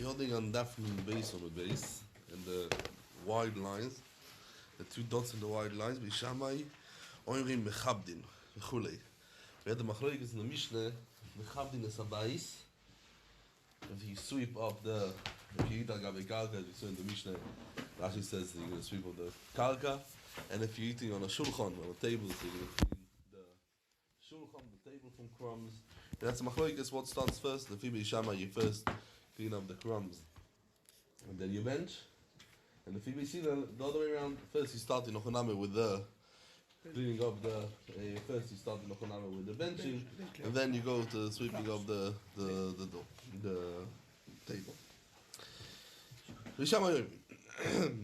We're holding on Dafn base on the base and the wide lines, the two dots in the wide lines. Bishamai, Oirim Mechabdin, Chulei. We had the Machloikis in the Mishnah. Mechabdin is a base. If you sweep up if you eat agabe karka, as we saw in the Mishnah, Rashi says you're going to sweep up the karka, and if you're eating on a shulchan, on a table, so you're going to clean the shulchan, the table from crumbs. And that's a Machloikis. What starts first? The Fibi Shama, you first clean up the crumbs, and then you bench. And if you see the other way around, first you start in Ochoname with the cleaning up first you start in Ochoname with the benching, and then you go to sweeping up the table.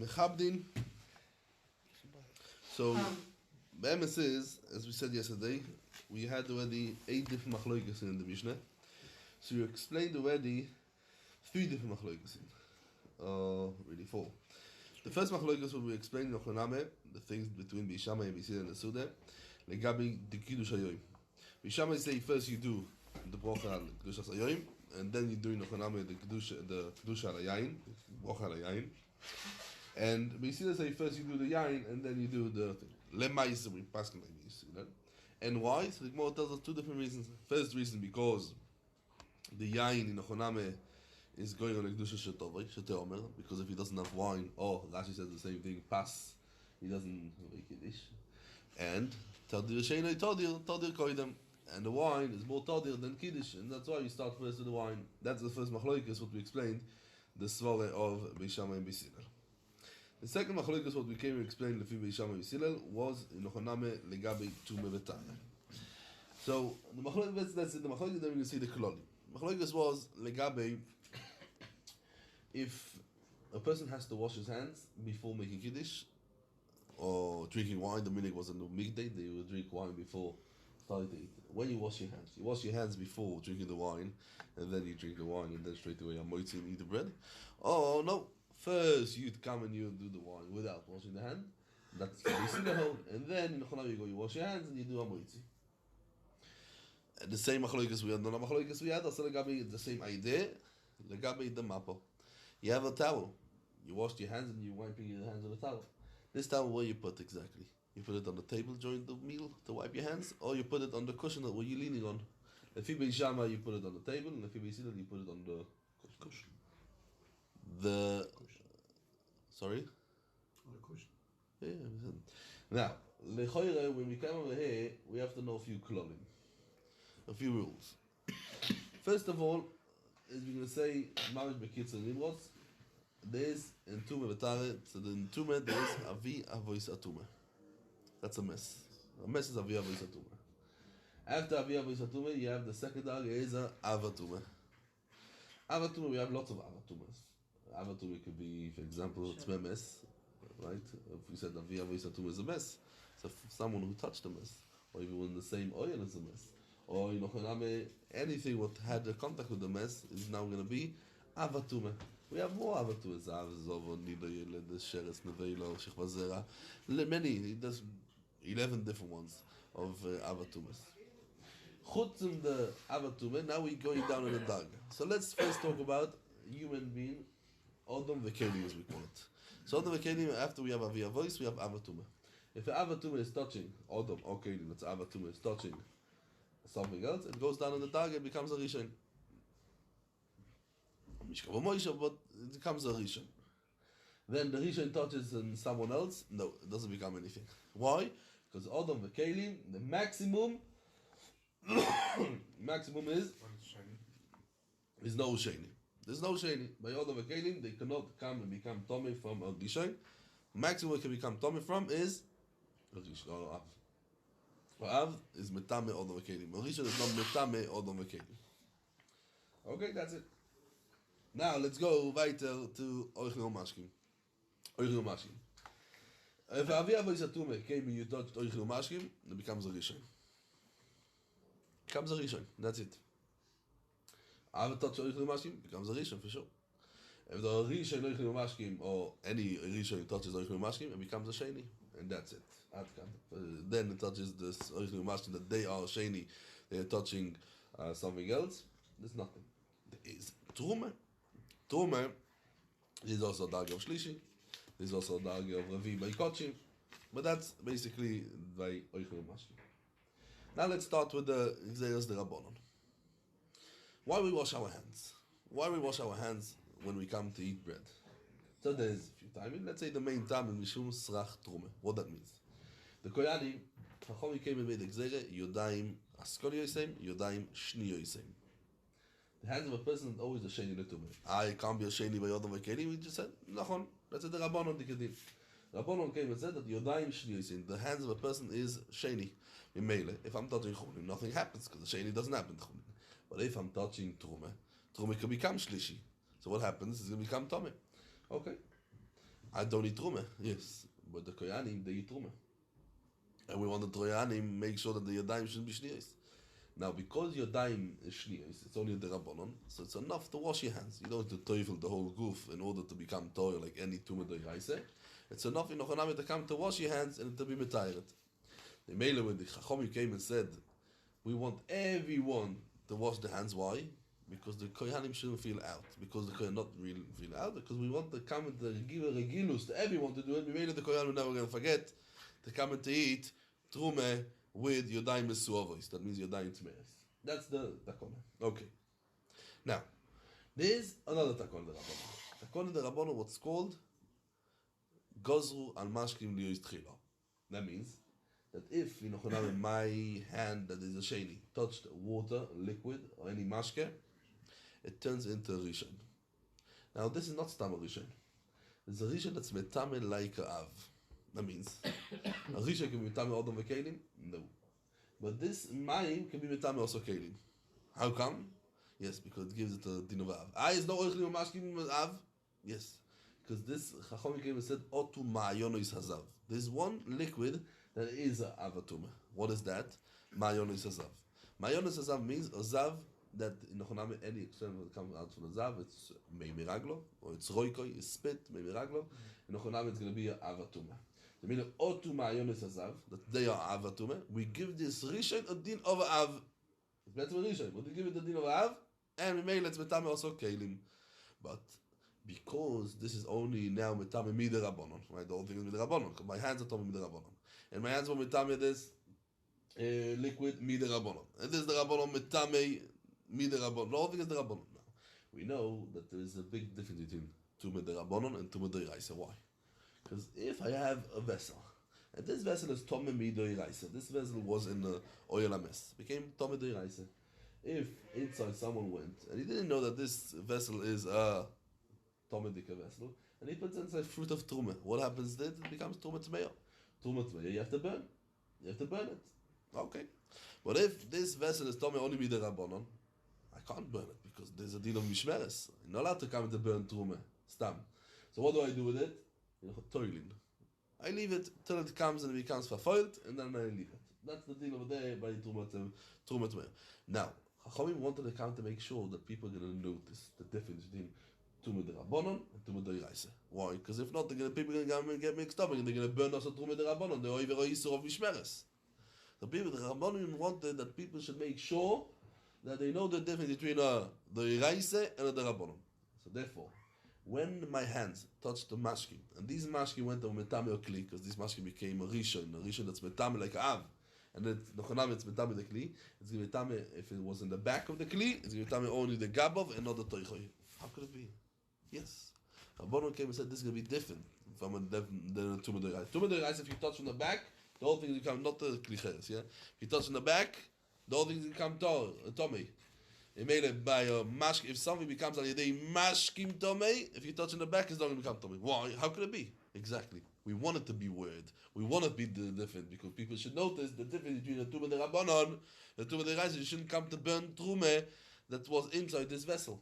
Mechabdin. So, the MS is, as we said yesterday, we had already 8 different machloikas in the Mishnah. So you explained already 3 different machloikas really 4. The first machloikas will be explained in Ochoname, the things between Bishama and Bisida and the Suda, Legabi the Kiddush Hayoim. Bishama say first you do the Brocha al Kiddush Hayoim, and then you do in Ochoname the Kiddush al Yain, Brocha al Yain. And Bisida say first you do the Yain, and then you do the Lemais, we pass like this. And why? So the Gemara tells us 2 different reasons. First reason, because the Yain in Ochoname is going on a Kedusha Shetovay, because if he doesn't have wine, Rashi says the same thing, pass, he doesn't make Kiddush. And Tadir Sheinai Tadir Koidem, and the wine is more Tadir than Kiddush, and that's why you start first with the wine. That's the first Machloikas, what we explained, the Svale of Beishama and Beisilel. The second Machloikas, what we came to explain, Lefi Beishama and Beisilel, was in Ochoname Legabe Tume V'Tana. So, the Machloikas, that's it, the Machloikas, then we can see the Koloni. Machloikas was Legabe, if a person has to wash his hands before making Kiddush or drinking wine, the minhag was on the midday, they would drink wine before starting to eat. When you wash your hands before drinking the wine, and then you drink the wine, and then straight away you're moitzi and eat the bread. Oh no, first you'd come and you do the wine without washing the hand. That's the Sinahol, and then in Chonav you wash your hands and you do a moitzi. The same machloikas we had, no machloikas we had, also the same idea, legabe the mapo. You have a towel. You washed your hands and you're wiping your hands on the towel. This towel, where you put exactly? You put it on the table during the meal to wipe your hands, or you put it on the cushion that you're leaning on. If you be shama, you put it on the table, and if you be seated, you put it on the cushion. Sorry? On the cushion. Yeah. Now, lechoire, when we come over here, we have to know a few klolim, a few rules. First of all, as we're going to say, Mamish Bekitzer Nimros, there's in Tumah V'Tare, so in Tumah there's Avi Avois Atumah. That's a mess. A mess is Avi Avois Atumah. After Avi Avois Atumah, you have the second dog, is Avatumah. Avatumah, we have lots of Avatumas. Avatumah could be, for example, Tzmeh mess, right? If we said Avi Avois Atumah is a mess, so someone who touched a mess, or even in the same oil is a mess. Or anything what had a contact with the mess is now going to be Avatuma. We have more Avatumas. Avzovo, Nido Yele, the Sheretz, Nevelo, Shechvazera. Many, there's 11 different ones of Avatumas. Chutz in the Avatuma, now we're going down in the dag. So let's first talk about human being, Odom V'Kelim as we call it. So Odom V'Kelim, after we have Avi Avois, we have Avatuma. If the Avatuma is touching Odom or Kelim, that's Avatuma is touching something else, it goes down in the dag and becomes a rishon. But it becomes a rishon. Then the rishon touches on someone else, no, it doesn't become anything. Why? Because Adam v'Kelim, the maximum is no sheni. There's no sheni. By Adam v'Kelim, they cannot come and become Tomei from a rishon. Maximum it can become Tomei from is a rishon. Av is metame Odom v'Kelim. Rishon is not metame Odom v'Kelim. Okay, that's it. Now let's go weiter to Oichel Mashkim. Oichel Mashkim. If Avi Avois Atumah came and you touched Oichel Mashkim, it becomes a Rishon. Becomes a Rishon. That's it. Avi touched Oichel Mashkim, becomes a Rishon for sure. If the Rishon Oichel Mashkim or any Rishon touches Oichel Mashkim, it becomes a Sheni. And that's it. Then it touches this Oichel Mashkim that they are Sheni, they are touching something else. There's nothing. There is Truma. Truma is also a Darga of Shlishi. There's also a Darga of Ravi by Kochim. But that's basically by Oichel Mashki. Now let's start with the Xeris de Rabbanon. Why we wash our hands? Why we wash our hands when we come to eat bread? So there's a few times. Let's say the main time in Mishum Srach Truma. What that means? The Koyanim, Chachom came and made Xeris, Yodaim Askol Yosem, Yodaim Shni Yosem. The hands of a person is always a sheni letumah. I can't be a sheni by Yodam V'Kelim. We just said, Nachon. That's the Rabbanon Dikedim. Rabbanon came and said that Yodayim Shni Yosem. The hands of a person is sheni. In Mele, if I'm touching Chulim, nothing happens because the sheni doesn't happen to Chulim. But if I'm touching Truma, Truma can become Shlishi. So what happens? It's going to become Tomeh. Okay. I don't eat Truma. Yes. But the Koyanim, they eat Truma. And we want the Koyanim make sure that the Yodayim shouldn't be Shni Yosem. Now, because your dime is shniyos, it's only the Rabbanon, so it's enough to wash your hands. You don't have to toifel the whole goof in order to become toil like any tumah doiraisa. It's enough in Ochonami to come to wash your hands and to be metired. The Mele, when the Chachom came and said, we want everyone to wash their hands. Why? Because the Kohanim shouldn't feel out. Because the Kohanim not really feel out. Because we want to come and to give a regilus to everyone to do it. The Mele, the Kohanim are never going to forget to come and to eat trumeh with Yodayim Mesuavos. That means Yodayim Tmeres. That's the Takona. Okay. Now, there's another Takona de Rabbanon. Takona de Rabbanon, what's called Gozru al Mashkim Liyos Tchila. That means that if, in my hand that is a sheni touched water, liquid, or any mashke, it turns into a rishon. Now, this is not stam a rishon. It's a rishon that's metame like a av. That means a rishon can be metame odom v'kelim? No. But this mayim can be metame also kelim. How come? Yes, because it gives it a din of av. Is no oichlim mashkim av? Yes. Because this Chachom came and said, Otu ma'ayonos hazav. There's one liquid that is a avatuma. What is that? Ma'ayonos hazav. Ma'ayonos hazav means a zav that in Ochonami, any external that comes out from the zav, it's mei miraglo, or it's roikoi, it's spit, mei miraglo. In Ochonami, it's going to be a avatuma. The meaning Otu ma'ayonos hazav, that they are avatuma. We give this rishon a din of av. It's better than rishon, but we give it a din of av, and we may let's metame also kelim. But because this is only now metame mider rabbanon, right? The whole thing is mider rabbanon. My hands are tame mider rabbanon, and my hands were metame this liquid mider rabbanon, and this is the rabbanon metame mider rabbanon. The whole thing is the rabbanon. Now we know that there is a big difference between tume de rabbanon and tume de iraisa. Why? Because if I have a vessel, and this vessel is tome mider iraisa, this vessel was in the oil ames, became tome de iraisa. If inside someone went and he didn't know that this vessel is a Tomedika vessel, and he puts inside fruit of Truma. What happens then? It becomes Truma Tmeya. Truma Tmeya, you have to burn. You have to burn it. Okay. But if this vessel is Tomei only Mider Rabbanon, I can't burn it because there's a deal of Mishmeres. I'm not allowed to come to burn Truma. Stam. So what do I do with it? Toiling. I leave it till it comes and it becomes verfoiled, and then I leave it. That's the deal over there by Truma Tmeya. Now, Chachamim wanted to come to make sure that people are going to notice the difference between Tume de Rabbanon and Tume de Iraisa. Why? Because if not, people are going to get mixed up and they're going to burn us a Tume de Rabbanon, the Oiver Isur of Mishmeres. The people, the Rabbanon wanted that people should make sure that they know the difference between the Iraisa and the Rabbanon. So therefore, when my hands touched the mashkim, and these mashkim went to Metame Okli, because this mashkim became a Rishon that's Metame like Av, and then it's Metame the Kli, it's going to be Metame, if it was in the back of the Kli, it's going to be Metame only the Gabov and not the Toichoy. How could it be? Yes. Rabbanon came and said this is going to be different from the Tumah D'Oraisa. Tumah D'Oraisa, if you touch from the back, the whole thing is become not the Klicheres, yeah? If you touch from the back, the whole thing is become Tomei. It made it by a mash. If something becomes on day mashkim Tomei, if you touch in the back, it's not going to become Tomei. Why? How could it be? Exactly. We want it to be weird. We want it to be different because people should notice the difference between the Tumah D'Rabbanon, the Tumah D'Oraisa. You shouldn't come to burn Trumeh that was inside this vessel.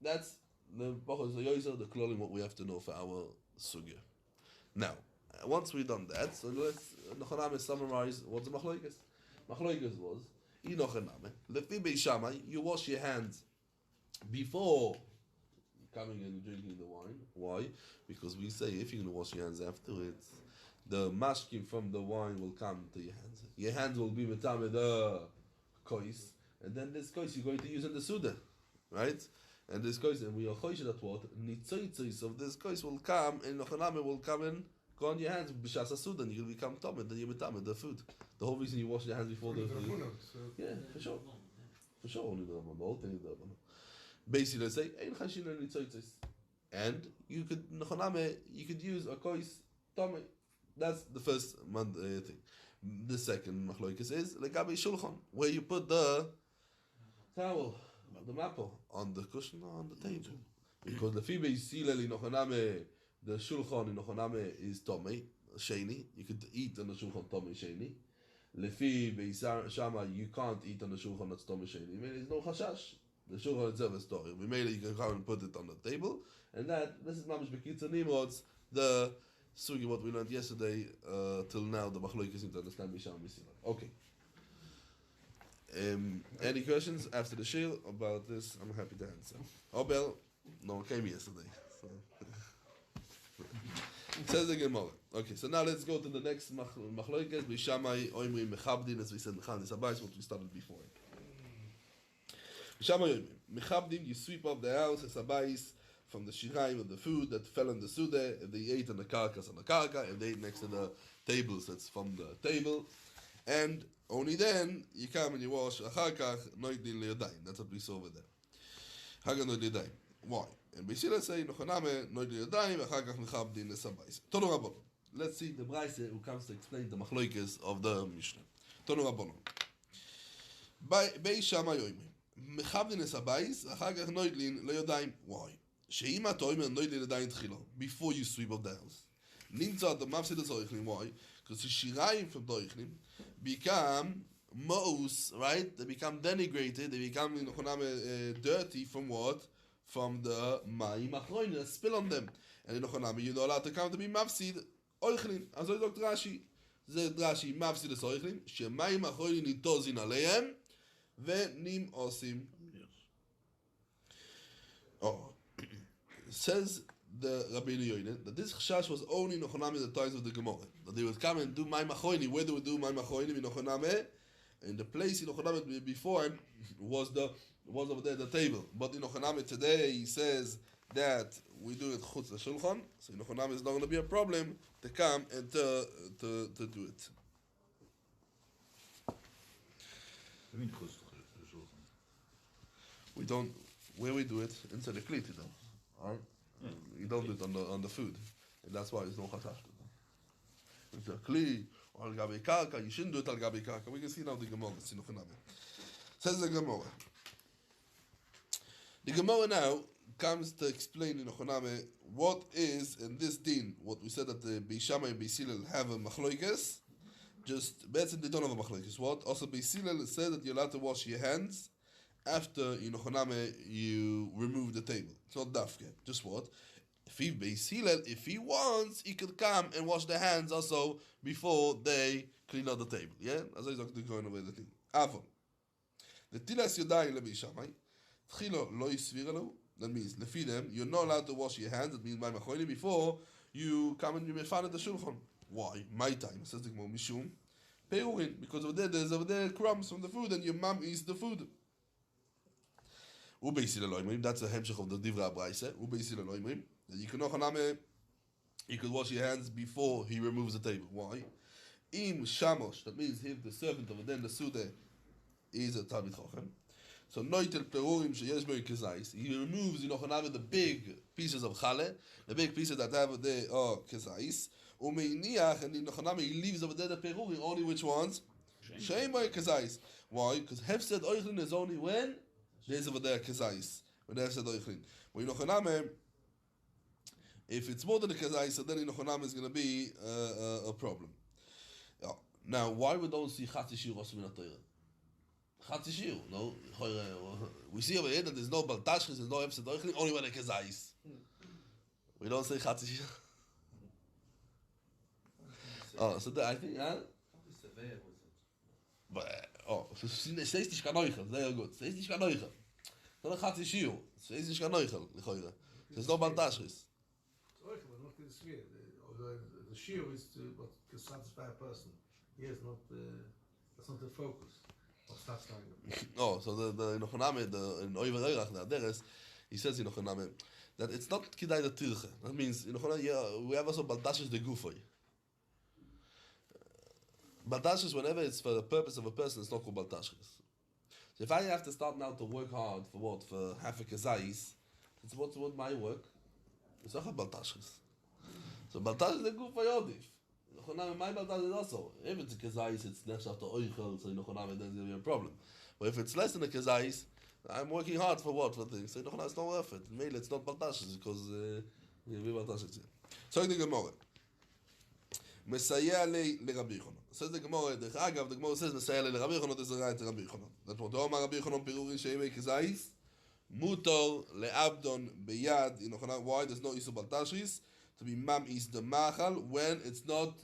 That's the Brachot the klolim, what we have to know for our sugya. Now, once we've done that, so let's summarize what the machloikas. Machloikas was, lefi Beis Shammai, you wash your hands before coming and drinking the wine. Why? Because we say if you're going to wash your hands afterwards, the mashkim from the wine will come to your hands. Your hands will be metame the kois, and then this kois you're going to use in the suda, right? And this goes, and we are choished that what nitzoitzos of this goes will come, and Nochaname will come and go on your hands b'shas asud, and you'll become tamid, then you become the food. The whole reason you wash your hands before the food. Yeah, for sure. For sure, only the Rabbanon. The whole thing is the Rabbanon. Basically, let's say ein chashin and nitzoitzos, and you could Nochaname, you could use a kois tamid. That's the first thing. The second machloikis is legabe shulchan, where you put the towel, the mapple, on the cushion or on the table. Because the fibe sileli nochaname, the shulchan in nochaname is tomei sheni. You could eat on the shulchan tomei sheni. Lefi shama, you can't eat on the shulchan that's tomei sheni. I mean, there's no chashash. The shulchan itself is story. We made it. You can come and put it on the table, and this is mamish bekitza nimrods the sugi what we learned yesterday till now. The machloikis need to understand bisham b'sila. Okay. Any questions after the shir about this? I'm happy to answer. Obel, no one came yesterday. So. Says the Gemara. Okay, so now let's go to the next machloikes. Bishamai oimri mechabdin, as we said in Chanis Habayis, what we started before. Bishamai oimri mechabdin, you sweep up the house as Habayis from the shiraim of the food that fell in the sude. If they ate on the karkas on the karka, if they ate next to the tables, that's from the table, and only then you come and you wash. Achar noid din liyadayim. That's what we saw over there. Haga noid liyadayim. Why? And Beisila say Nochaname noid liyadayim. Achar mechab din lesabayis. Tonu Rabbanon. Let's see the Braise who comes to explain the machloikes of the Mishnah. Tonu Rabbanon. Bei Shama yoyim mechab din lesabayis. Achar noid liyadayim. Why? Sheima toimer noid liyadayim tchilo before you sweep up the house. Nimtzah the mafsid zoichlim. Why? Because the shirayim from doichlim become mous, right? They become denigrated. They become dirty from what? From the mayim achroin, spill on them. And in Nochaname, you're not allowed to come to be mafsid oichlin. As I talked Rashi, the Rashi mafsid is oichlin. Shemayim achroin nitozin aleihem venim osim. Oh, says the Rabbeinu Yoinen that this chashash was only in Nochaname in the times of the Gemara. That they would come and do Mayim Achronim. Where they would do Mayim Achronim in Nochaname, in the place in Nochaname before was over there the table. But in Nochaname today he says that we do it chutz l'shulchan. So in Nochaname is not going to be a problem to come and to do it. We don't. Where we do it inside the kliti though, alright. You don't do it on the food, and that's why it's no chashash. It's a kli or al gabi karka. You shouldn't do it al gabi karka. We can see now the Gemara. Says the Gemara. The Gemara now comes to explain in Nochaname what is in this din. What we said that the Beishamai and Beisilel have a machloikes. Just better they don't have a machloikes. What also Beisilel said that you're allowed to wash your hands after in Nochaname you remove the table. It's not dafke. Just what? If he wants, he could come and wash their hands also before they clean out the table. Yeah? As I was going away the thing. Avon. The tilas yodayim leBeishamai. Tchilo lo yisvirelu. That means, lefi them, you're not allowed to wash your hands. That means by machoini before you come and you mefan the shulchan. Why? My time. Says the Gemara mishum peurin, because there's over there crumbs from the food and your mom eats the food. That's a hemshech of the Divra Braise. That you can wash your hands before he removes the table. Why? Im shamosh, that means if the servant over there in the sude is a Talmid Chochem. So noitel perurim sheyesh bo kezais. He removes the big pieces of chale, the big pieces that have there are kezais. Umeiniach, and in Nochaname he leaves over there the perurim, only which ones? Sheim bo kezais. Why? Because hefsed oichlin is only when there's over there kezais. When there's hefsed oichlin. When in Nochaname, if it's more than a kezais, so then in Nochaname is going to be a problem. Now, why we don't see chatzi shir osum in the Torah? Chatzi shir, no. We see over here that there's no baltashris, there's no hefsed oichlin, only when a kezais. We don't say chatzi shir. Oh, so I think, but so says nicht kanoichel, sehr gut. Says nicht kanoichel. So a chatzi shir. Says nicht kanoichel, lichoira. There's no baltashris. But not the sphere. The shir is to satisfy a person. Yes, not that's not the focus of satisfying them. Oh, so the Nochaname, the in Oiver Eirach, the Aderes, he says that it's not kidai the tirche. That means we have also baldashes the gufay. Baldashes, whenever it's for the purpose of a person, it's not called baldashes. So if I have to start now to work hard for what? For half a kazais, it's what my work. It's not a baldashes. So baldashes the gufay odif. My baldash is also. If it's a kazais, it's nefesh to oichel, so then there's gonna be a problem. But if it's less than a kazais, I'm working hard for what? For things. So it's not worth it. Maybe it's not baldashes because we baldashes. So the Gemara. Mesayeh le Rabbi Yochanan. Says the Gemara. The Gemara says Mesayeh le Rabbi Yochanan. This is right to Rabbi Yochanan. That's what Omar Rabbi Yochanan Pirurin sheimei kazais. Mutor le'abdon beyad. Why there's no issue baldashes? To be is the machal when it's not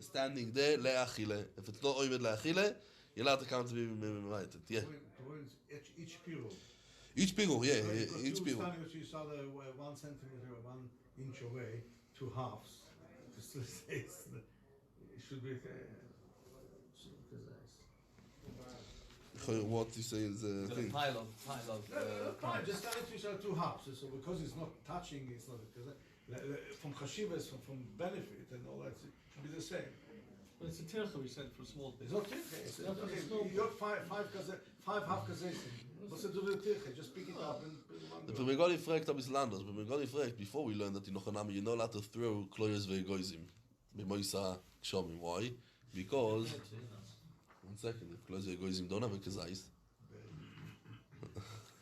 standing there le'achile. If it's not oimed le'achile, you're allowed to come to be invited. Yeah. Each pirul. Each pirul, yeah, each pirul. If you saw the 1 centimeter or 1 inch away, 2 halves. It should be what you say is a thing. Pile of just stand if you saw 2 halves. So because it's not touching, it's not because from chashivas, from benefit and all that, it should be the same. But it's a tircha we said for small It's things. not tircha. You got five half kazesim. What's to do with tircha? Just pick it up and put it on. The Pemegoli fragt ob is landers. Pemegoli fragt before we learned that you're not allowed to throw kloyes ve'egoizim. B'moisa kshomim. Why? Because 1 second, if kloyes ve'egoizim don't have a kazais.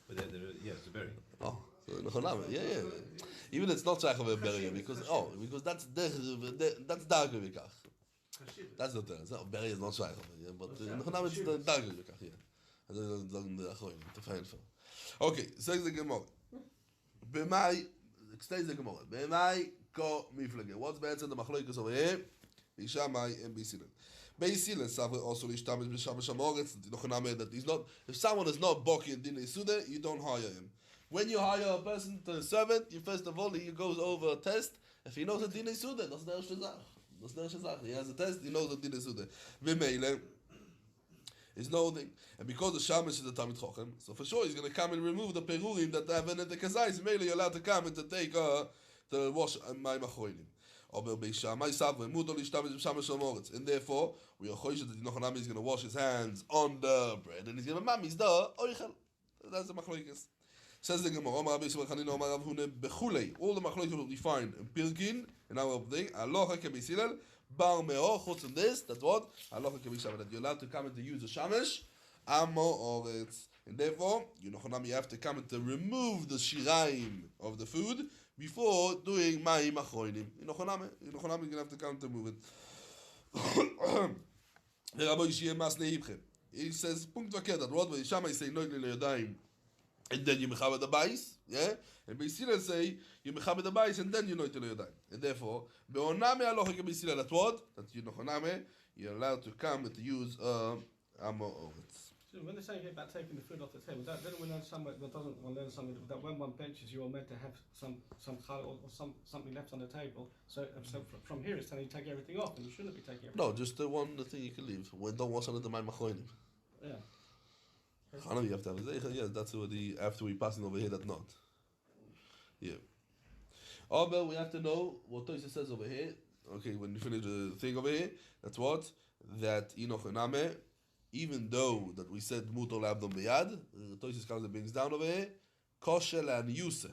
But it's a berry. Oh, so yeah. Even it's not shaykh of a berry because that's darker vikach. That's not there. So berry is not shaykh of it, but it's darker vikach. Yeah. Okay, says the Gemara. Stays the Gemara. B'mai ko miflage. What's better the machloikas over here? Bishamai and Bisilen. Bisilen suffer also lishtamis b'shamash hamoretz. That he's not. If someone is not boki in dinei suda, you don't hire him. When you hire a person to a servant, you first of all he goes over a test. If he knows a dinei suda, that's der shazach. He has a test. He knows a dinei suda. V'meile is no thing, and because the shamash is the Talmid Chochem, so for sure he's going to come and remove the perurim that have in the kazais. Meili you're allowed to come and to take to wash my machoinim. And therefore, we are choished that the Nochanami is going to wash his hands on the bread, and he's going to mamis the oichel. That's the machloikas. Says the Gemara, all the machloikas will be fine in Pirkin, in our thing, aloha kebisilel, bar meo, chutz from this, that's what? Aloha kebishav, that you're allowed to come and to use the shamash, amo oretz. And therefore, you have to come and to remove the shiraim of the food before doing ma'im achroinim. You're going to have to come to move it. He says, punkt vaker, that what when Shammai say, noigli le'yadayim, and then you mechabed the bais, yeah? And Beisilel say, you mechabed the bais, and then you noigli le'yadayim. And therefore, be'oname aloha ke Beisilel, that's what? That you're allowed to come and to use amo oretz. So when they say about taking the food off the table, don't we learn somewhere that doesn't want to learn something that when one benches, you are meant to have some chal or something left on the table. So from here it's telling you to take everything off, and you shouldn't be taking everything. No, just the one thing you can leave. When don't wash under the my machoinim. Yeah. You have to have it. Yeah, that's what after we passing over here. That not. Yeah. Oh, but we have to know what Tosis says over here. Okay, when you finish the thing over here, that's what that inochename. Even though that we said mutor le'abdon beyad, Tosis comes and brings down over here kosher le'aniyuse.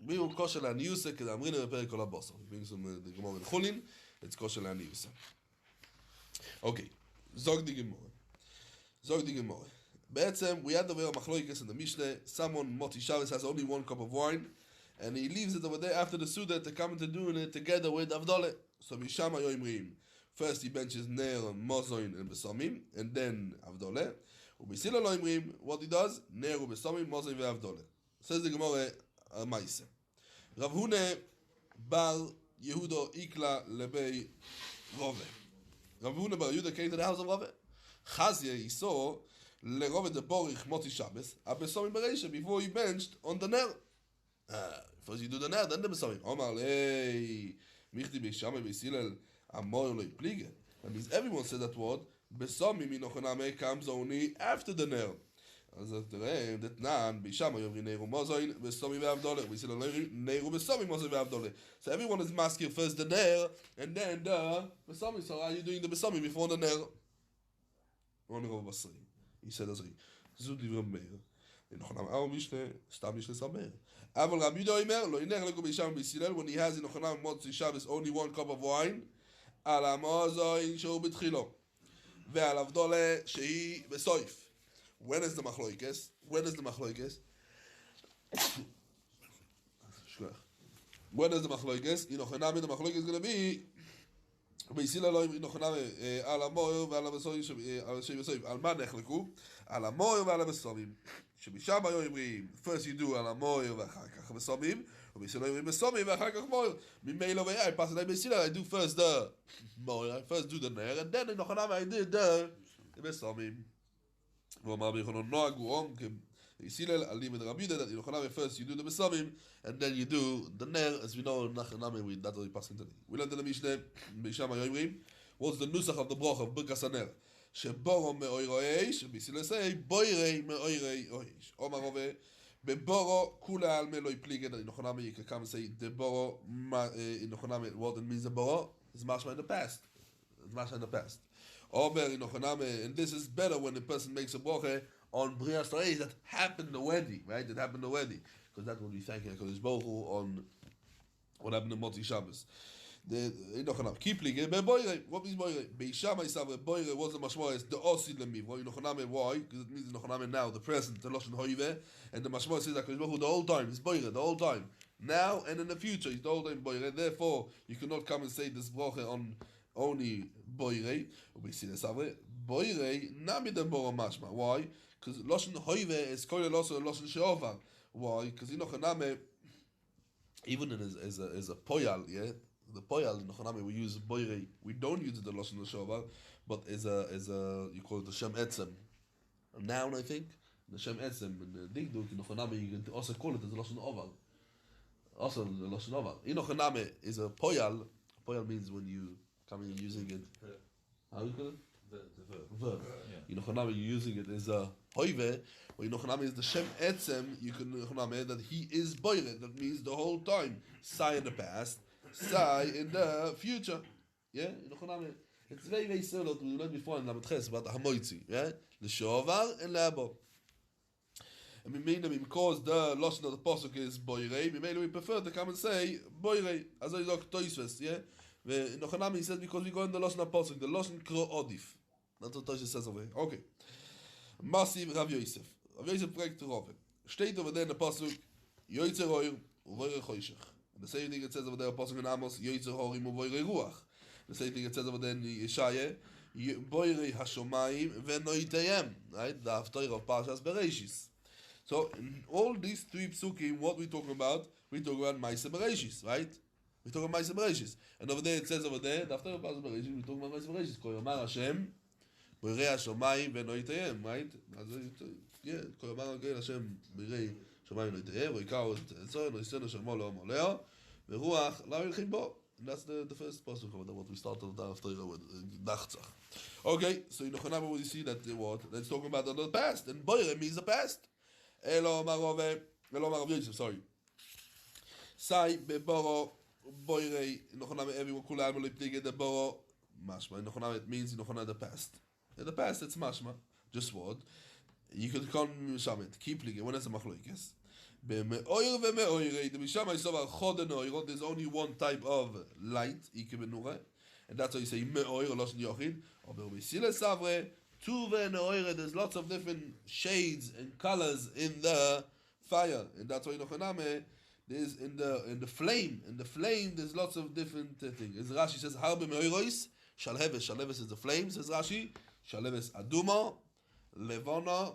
We will kosher le'aniyuse because I'm reading the perek kol haboso. He brings from the Gemara in Chulin. It's kosher le'aniyuse. Okay, zog di Gemara. Be'etzem we had over here machloikas in the Mishnah. Someone Moti Shabbos has only 1 cup of wine, and he leaves it over there after the Suda to come to doing it together with Avdoleh. So Mishama Yoimrim. First he benches Ner, Mozoin, and Besomim, and then Avdoleh. Ubisila Loimrim, what he does? Ner, Besomim, Mozoin, and Avdoleh. Says the Gemara Maise. Rav Hune Bar Yehuda Ikla Lebei Rove. Rav Hune Bar Yehuda came to the house of Rove. Chazia he saw LeRove the Borich Moti Shabbos, Besomim Bereisha, before he benched on the Ner. First you do the Ner, then the Besomim. Omar Lei Michti Beishamai Beisilel. That means everyone said that word. Besomim inochaname comes only after the ner. אז תראה, דתנן, בישם יאמרי נרו מוזוין, וסומי ועבדולה, we said נרו וסומי מוזוין ועבדולה. So everyone is masking first the ner, and then the besomi. So are you doing the besomi before the ner? לא נראה בבשרי. היא said הזרי. זו דברי מאיר. נכון אמר משנה, סתם משנה סמר. אבל רבי יהודה אומר, לא ינך לגבי בישם בישראל, when he has in נכון מוצאי Shabbos only one cup of wine, על המוזוין שהוא בתחילו. ועל הבדולה שהיא בסויף. When is the machloikes? When is the machloikes? When is the machloikes? Inochanami, the machloikes is going to be Beisila lo inochanami al amoyo ועל הבשרים שבסויף. על מה נחלקו? על המויר ועל הבשרים. שבשם היו אומרים, first you do על המויר ואחר כך הבשרים, ובסילה אומרים בשרים ואחר כך מויר. ממילא I pass it בסילה, I do first the moir, I first do the ner, and then inochanami I did the בשרים. והוא אמר ביוחנן נוהג הוא אום כסילל על לימד רבי יהודה that inochanami first you do the בשרים and then you do the ner as we know inochanami that's what we pass into. We learned in the Mishnah בשם היו אומרים what's the nusach of the broch of ברכס הנר שבורו מאוירו איש בסילה say בוירי מאוירי איש אומר רובה בבורו כולה על מלוי פליגן inochanami you can come and say the boro inochanami what it means the boro is mashma in the past it's mashma in the past. And this is better when a person makes a bracha on Brias Torah that happened already, right? That happened already. Because that will be thanking HaKadosh Baruch Hu on what happened in Motzi Shabbos. Keep lingering. What means Boire? Beishama Yisavre Boire was the Mashmois, the Osid Lemivro. Why? Because it means now, the present, the Lashon Hoive, and the Mashmois says HaKadosh Baruch Hu the whole time. It's Boire, the whole time. Now and in the future, it's the whole time Boire. Therefore, you cannot come and say this bracha on only boirei, we see the savre boirei nami the boro mashma. Why? Because loshen hoive is koil also loshen sheovar. Why? Because inochaname, even as a poyal, yeah, the poyal in inochaname we use boirei. We don't use the loshen sheovar, but as a you call it the shem etzem. A noun, I think. The shem etzem and the digduk inochaname you can also call it as a loshen ovar. Also the loshen ovar. Inochaname is a poyal. Poyal means when you coming using it. How you call it? The Verb. Yeah. You're using it as a hoive, or Yinochanami is the Shem Etzem, you can Yinochanami that he is boired. That means the whole time. Sai in the past, Sai in the future. Yeah? Yinochanami. It's very, very similar to what we learned before in Lamed Ches about the Hamoitzi. Yeah? The Shovar and Labo. And we mean because the Lashon of the Pasuk is boirei, we prefer to come and say boirei, as I talk Toisves, yeah? In Ochanami he says because we go in the Lashon Pasuk, the Lashon Kro Odif. That's what Toishes says over here. Okay. Massiv Rav Yosef. Rav Yosef bringt Rove. Steht over there in the Pasuk, Yoitzer Hoir, Uvoire Choshech. And the same thing it says over there in the Pasuk in Amos, Yoitzer Horim, Uvoire Ruach. The same thing it says over there in Yeshaya, Boire Hashomayim, Venoitayem. Right? The Haftarah of Parshas Bereshis. So in all these three psukim, what we talking about? We talk about Maaseh Bereshis, right? We talk about Maaseh Bereshis. And over there it says over there, the Haftarah of Parshas Bereshis, we talk about Maaseh Bereshis. Ko Yomar Hashem, Boirei Hashomayim Venoitayem, right? Yeah, Ko Yomar Hashem, Boirei Hashomayim Venoitayem, V'ikau Tzor, Noisenu Shemo Le'om Oleo, V'ruach La Yilchim Bo. And that's the first pasuk of what we started with the Haftarah with Nachtzach. Okay, so in Ochanami we see that what? Let's talk about the past. And Boirei means the past. Elo Marove, Yosef, sorry. Sai beboro boirei inochaname everyone kulam lo iptige the boro mashma inochaname it means inochaname the past. In the past it's mashma. Just what? You could call shamet keep ligin when it's a machloikes. Be meoir ve meoirei the mishama is over chod and oir. There's only one type of light ike benure, and that's why you say meoir losh yochid or be misile savre. There's lots of different shades and colors in the fire, and that's why Nochaname there's in the flame. In the flame, there's lots of different things. As Rashi says, "Harbe meoros shalheves." Shalheves is the flame. Says Rashi, "Shalheves aduma, levana,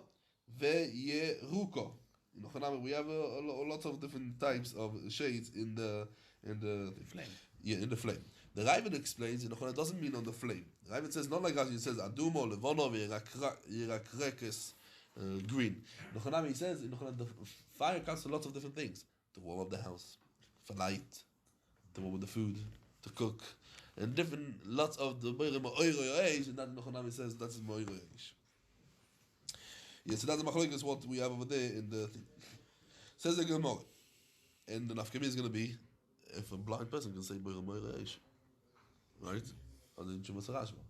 veyeruko." In Nochaname, we have lots of different types of shades in the flame. Yeah, in the flame. The Ravid explains, it doesn't mean on the flame. The Ravid says, not like Rashi, it says, Adumo, Levono, Yerakrekes, green. He says, the fire comes to lots of different things. To warm up the house, for light, to warm up the food, to cook, and different, lots of the Boire Ma'oiro Eish, and that Nochanami says, that's Ma'oiro Eish. Yeah, so that's the machlokes what we have over there in the thing. Says the Gemara, and the nafkami is going to be if a blind person can say Boira Moira Eish, right? And then Chumas Rashba.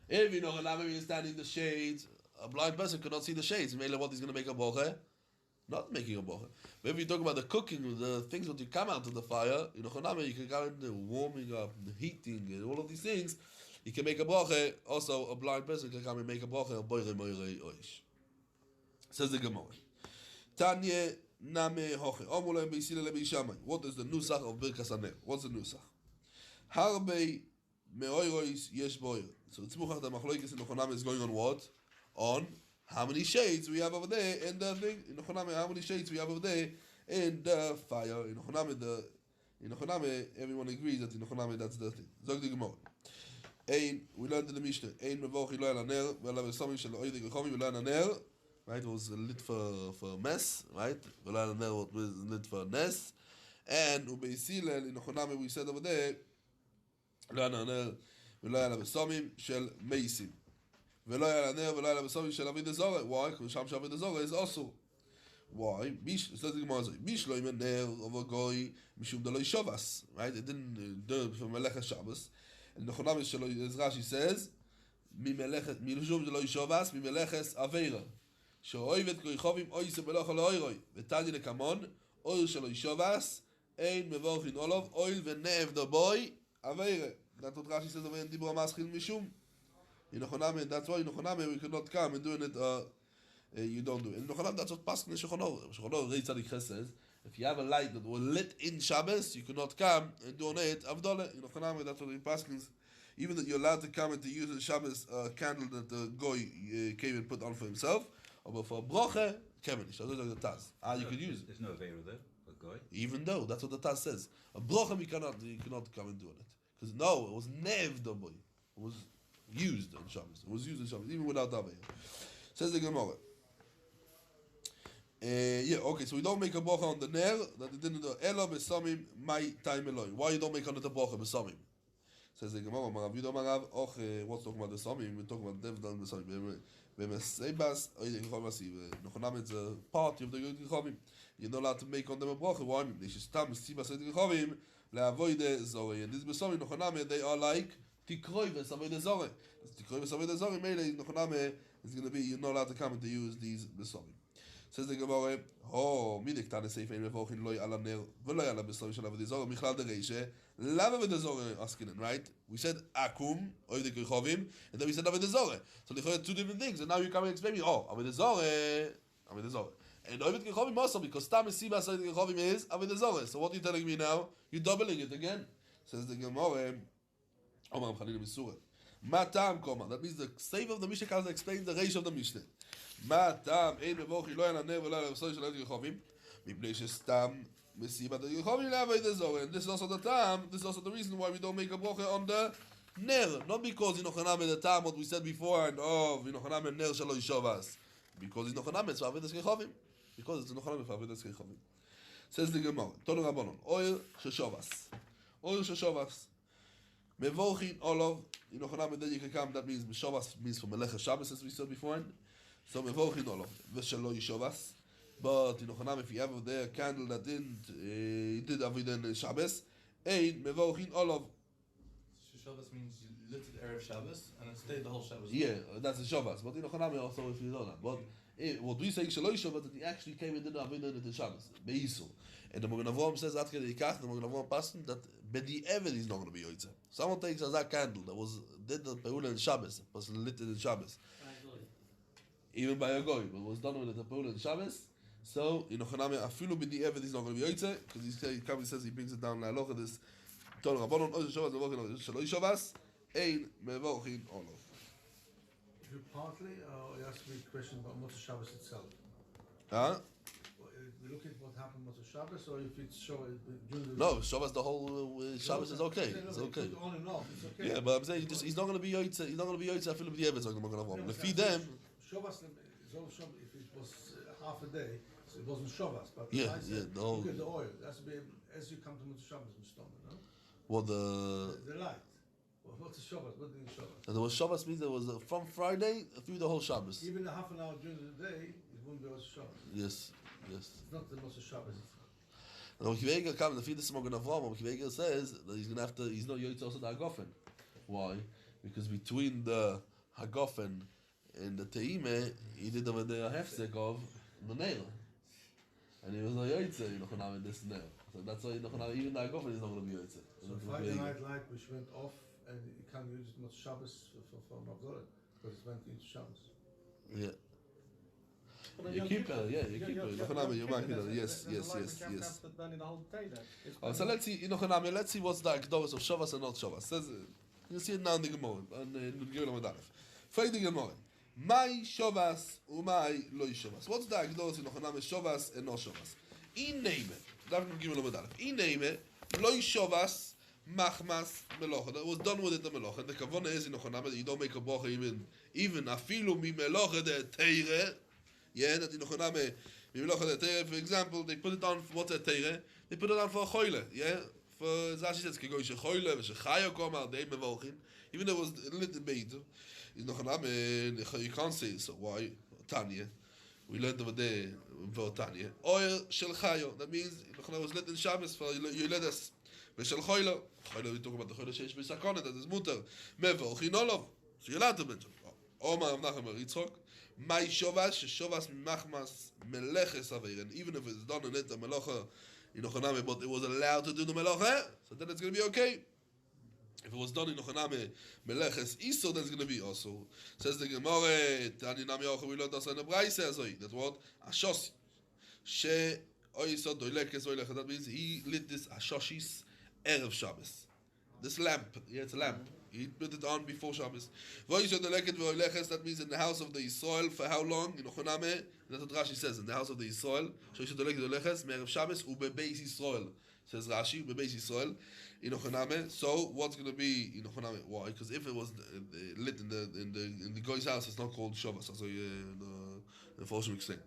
If you know Hanami is standing in the shades, a blind person cannot see the shades. Maybe what he's going to make a bocher, not making a bocher. But if you talk about the cooking, the things that you come out of the fire, you know Hanami, you can go in the warming up, the heating, and all of these things. You can make a bracha. Also, a blind person can come and make a bracha. Boire moire oish. Says the Gemara. Tanya name hoche. Omulem beisile lebeishamay. What is the nusach of Birkas Haner? What's the nusach? Harbe meoirois yesh boire. So tzmuchach the machloikis in Nechonam is going on what? On how many shades we have over there in the thing. In Nechonam, how many shades we have over there in the fire. In Nechonam, everyone agrees that in Nechonam that's the thing. Zog the Gemara. We learned in the Mishnah, Ein mevochi lo el haner, ve'ela v'samim shel oidei gechomi ve'lo el haner, right? It was lit for mess, right? Ve'lo el haner was lit for nest, and ubeisile in Nechonami we said over there, lo el haner ve'lo el v'samim shel meisim, ve'lo el haner ve'lo el v'samim shel avodah zarah. Why? Because sham shel avodah zarah is also. Why? Says the Gemara, Mish lo imener of a goy mishum delo shavas, right? It didn't do it from Melech Shabbos. And the Chonam is Rashi says, "Milujum delo shavas, mimeleches aveira." Sheoivet koichovim oise beloch aloiroi. V'tanya nekamon oil shelo shavas ein mevorchin olav oil v'nev the boy aveira. That's what Rashi says over in Dibur Maschil Mishum. In the Chonam, that's why in the Chonam we cannot come and doing it. You don't do it. In the Chonam, that's what Paskin in Shechonor. Shechonor Rei Tzadik Ches says, if you have a light that was lit in Shabbos, you cannot come and donate Avdoleh. In the Chonam, that's what in Paskins, even that you're allowed to come and to use a Shabbos candle that the Goy came and put on for himself, or for Broche, Kevin. So those are the Taz. You could use it. There's no Aveira there, a Goy. Even though, that's what the Taz says. A Broche, you cannot come and do it. Because no, it was Nev the boy. It was used on Shabbos. It was used in Shabbos, even without Aveira. Says the Gemara. Okay, so we don't make a bracha on the ner that it didn't do elo besamim my time alone. Why you don't make on it a bracha besamim? Says the Gemara, Marav Yudah Marav. What's talking about the samim? We're talking about devdan besamim. B'mesebas oydei chomasi. Nechonam it's a party of the oydei chomim. You're not allowed to make on them a bracha. Why? They should stam mesibas oydei chomim leavoide zorei. And this besamim Nechonam they are like tikroives avoide zorei. Tikroives avoide zorei. Maybe Nechonam is going to be you're not allowed to come and to use these besamim. Says the Gemara, midik tane seifein mevochin loy ala ner v'loy ala b'samim shel avodah zarah michlal dereishe lama avodah zarah askinen, right? We said akum oivdei kechovim, and then we said avodah zarah. So they heard two different things, and now you come and explain me, avodah zarah, and oivdei kechovim also because tam esibas oivdei kechovim is avodah zarah. So what are you telling me now? You're doubling it again. Says the Gemara, Omar Chalil Misura. Matam koma. That means the save of the Mishnah comes explains the ratio of the Mishnah. Matam ein mevochi lo yananer v'lo yanav shel yechovim mipnei shestam mesibat yechovim le'avodah zarah. And this is also the time. This is also the reason why we don't make a bracha on the ner. Not because in Nechonam the time what we said before and in Nechonam ner shelo yishavas. Because in Nechonam it's avodas kechovim. Because it's in Nechonam it's avodas kechovim. Says the Gemara. Tonu Rabbanon. Oil sheshavas. Oil sheshavas. Mevochin olav. In Nechonam then you can come. That means Shavas means for Melech Shabbos as we said before. So mevochin olav v'shelo yishavas. But in Nechonam if you have there a candle that did avodah in Shabbos, ein mevochin olav. Shabbos means you lit it Erev Shabbos and it stayed the whole Shabbos. Yeah, that's the Shabbos. But in Nechonam also if you know that. But what we say shelo yishavas that he actually came and did avodah in the Shabbos beisul. And the Magen Avraham says after the Ikach, the Magen Avraham passed that Bedi Eved is not going to be Yoitze. Someone takes as a candle that was did the Peula in Shabbos, was lit in Shabbos. Even by a goy, but was done with the Peula in Shabbos. So in Nechonam afilu Bedi Eved is not going to be Yoitze because he says he brings it down la loch this Ton Rabbanon oz Shabbos mevochin shelo yishavas ein mevochin olav. You partly, you asked me a question about Motzei Shabbos itself. Huh? We look at what happened Motzei Shabbos, or if it's during the No, Shabbos the whole Shabbos is okay. It's okay. On and off, it's okay. Yeah, but I'm saying he's not going to be Yoitze. He's not going to be Yoitze afilu Bedi Eved. So the Magen Avraham. If he them. Shabbos is all Shabbos. If it was half a day, so it wasn't Shabbos. But Yeah, I said, the whole. look at the oil. It has to be as you come to Motzei Shabbos, Mishtomah, no? What the light. What's the Shabbos? What did the Shabbos? and there was Shabbos means there was from Friday through the whole Shabbos. Even a half an hour during the day, it wouldn't be also Shabbos. Yes. It's not the most Shabbos. Now Kiveger comes, the Fides Mogan Avram, Kiveger says that he's not Yoitz also the Hagofen. Why? Because between the Hagofen and the Teime, he did over there a hefsek of the nail. And he was not Yoitz, in this nail. So that's why even the Hagofen is not going to be Yoitz. So Friday night light which went off and you can't use it much Shabbos for Magdolet because it went into Shabbos. Yeah. But You keep it, yeah, you keep it. You're marking it. Yes. Oh, so let's see, let's see what's the Akdoros of Shabbos and not Shabbos. Says, you see it now in the Gemara, and in Gimel Amud Aleph. Frag the Gemara. Mai Shabbos umai loy Shabbos. What's the Akdoros in Nochaname Shabbos and not Shabbos? In name it. That's in Gimel Amud Aleph. In name it, loy Shabbos machmas melocha. That was done with it the melocha. The kavana is in Nochaname that you don't make a bracha even afilu mi melocha de teire. Yeah, that in Nochaname mimelocha de teire. For example, they put it on for what's a teire? They put it on for a choile. Yeah. For Zashi says, "Kego she choile, she chayo koma de mevochin." Even though it was a little bit, is Nochaname. You can't say so. Why? Tanya. We learned over there for Tanya. Oil shel chayo. That means Nochaname was lit in Shabbos for you let us. V'shel choile. Choile we talk about the choile sheish b'sakona that is muter. Mevochin olov. So you're allowed to mention. Omar of Nachem Yitzchok. My Shavas, Shavas Machmas Meleches Aveir, and even if it's done in it, the Melacha, Nochaname, but it was allowed to do the Melacha, so then it's going to be okay. If it was done in Nochaname Meleches Iso, then it's going to be also. Says the Gemara, Tani Nami Ocha, we learned also in the Braise, that what? Ashos. She Oiso Doilekes Oilecha, that means he lit this Ashoshis Erev Shabbos. This lamp, yeah, it's a lamp. He put it on before Shabbos. That means in the house of the Yisrael for how long? In Ochoname, that's what Rashi says. In the house of the Yisrael, Me'erev Shabbos ubebeis Yisrael. Says Rashi, ubebeis Yisrael in Ochoname. So what's going to be in Ochoname? Why? Because if it was lit in the guy's house, it's not called Shabbos. So the Foshim explain.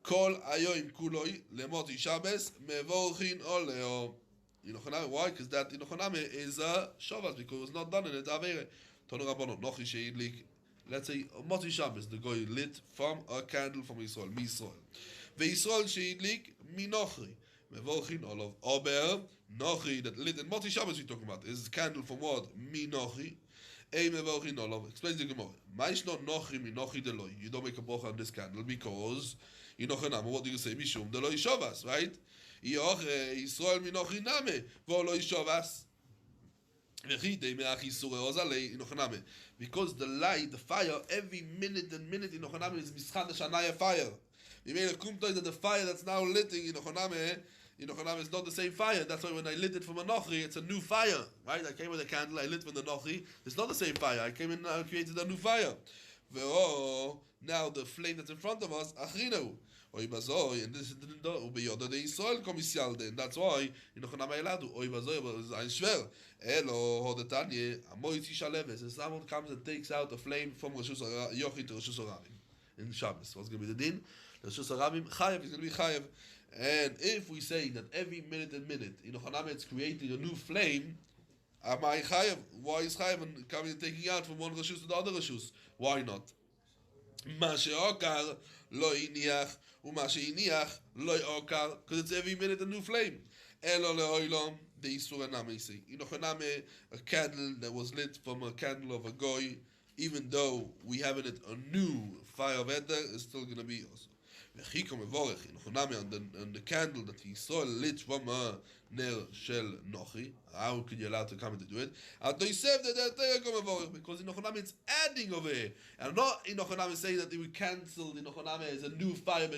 Kol ayoim kuloi lemoti Shabbos mevorchin oleo. Why? Because that Inochaname is a Shabbos because it was not done in it. Let's say Moti Shabbos, the guy lit from a candle from Israel, mi Israel. Ve'Israel sheidlik mi Nochri. Mevorchin olav Ober Nochri that lit in Moti Shabbos we're talking about is a candle from what? Mi Nochri. Ei mevorchin olav. Explains the Gemara. Maish not Nochri mi Nochri deloi. You don't make a bracha on this candle because Inochaname. What do you say? Mishum deloi Shabbos, right? Israel minochi name v'lo yishavas v'chidei me'ach Yisrael ozalei inochaname because the light, the fire, every minute and minute in inochaname is mischadash anaya fire. You mean that the fire that's now lit in inochaname is not the same fire. That's why when I lit it from a nochi, it's a new fire, right? I came with a candle, I lit from the nochi. It's not the same fire. I came in and I created a new fire. Now the flame that's in front of us, achrinu. And this is the Israel komisialde, and that's why in Nochaname eladu oy bazoy is ein shver elo hodetanye amoyt shaleves. And someone comes and takes out the flame from Rishus Yochid to Rishus Harabim in Shabbos. What's going to be the din? The Rishus Harabim chayev is going to be chayev. And if we say that every minute and minute in Nochaname it's creating a new flame, amay chayev. Why is chayev and coming and taking out from one Rishus to the other Rishus? Why not? Masechet lo iniach. Because it's every minute a new flame. The Isur Namisi. Inochaname, a candle that was lit from a candle of a goy, even though we have in it a new fire of Eder, is still going to be also. On the candle that he saw lit from a ner shel nochi, how could you allow to come and do it? Because in Nochaname it's adding over here. And not in Nochaname saying that we cancel in Nochaname as a new fire,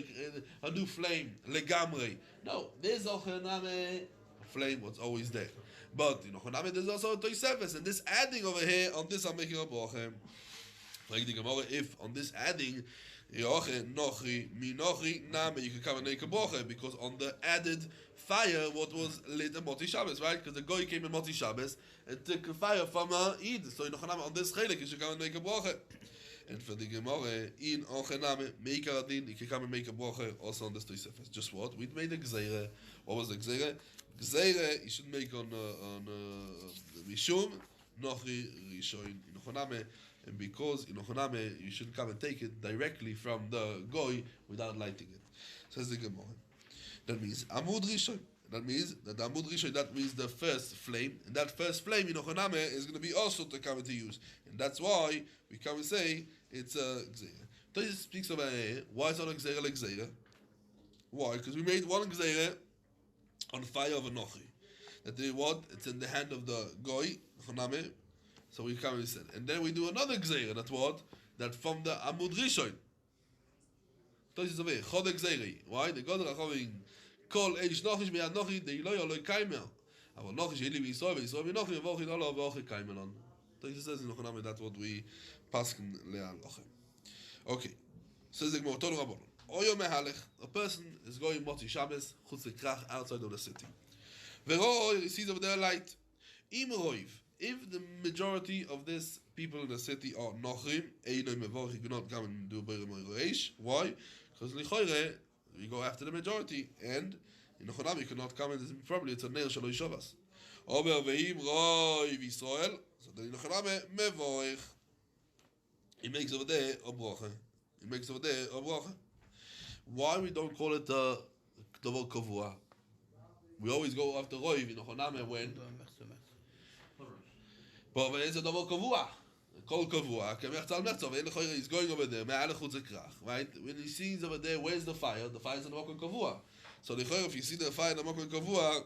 a new flame, legamre. No, there's Nochaname, a flame was always there. But in Nochaname there's also a toisefes, and this adding over here, on this I'm making a bracha. If on this adding, you can come and make a bracha, because on the added fire, what was lit in Moti Shabbos, right? Because the guy came in Moti Shabbos and took a fire from Eid. So on this chelik, you should come and make a bracha. And for the Gemara, in Ochename, make a din, you can come and make a bracha also on this Tosefes. Just what? We made a gzeire. What was the gzeire? Gzeire, you should make on Mishum, Nochi Rishon. In Ochename, and because in Ochoname you shouldn't come and take it directly from the goy without lighting it. Says the Gemara. That means Amud Rishon. That means that the Amud Rishon, that means the first flame, and that first flame in Ochoname is going to be also to come into use, and that's why we come and say it's a Gzeira. Tosis speaks about why it's not a Gzeira like Gzeira. Why? Because we made one Gzeira on fire of a Nochi. That they what? It's in the hand of the Goy, Ochoname. So we come and said, and then we do another Gzeira. That what? That from the Amud Rishon. Tosis over Chode Gzeira. Why? The God are having Kol Eish Nochish Meyad Nochi Dei Lo Yoloi Kaimel. Aber Nochish Eli V'Yisrael V'Yisrael V'Nochi V'Ochi Lo V'Ochi Kaimelon. Tosis says in Ochoname that's what we paskin le'aloche. Okay. Says the Gemara Tonu Rabbanon. Oyo mehalech, a person is going Motzi Shabbos, chutz lekrach, outside of the city. V'roi, he sees over there a light. Im roiv, if the majority of this people in the city are nochrim, einoi mevorch, he cannot come and do beirem reish. Why? Because lichoire, we go after the majority, and in Ochonam you cannot come and probably it's a neir shaloi shavas. Ober ve'im roiv Yisrael, so then in Ochonam mevorch, he makes over there a bracha. He makes over there a bracha. Why we don't call it the word kavua? We always go after roiv in Ochoname when. But when it's a double kavua, call kavua. He's going over there. Right? When he sees over there, where's the fire? The fire is in the Mokon kavua. So if you see the fire in the Mokon kavua,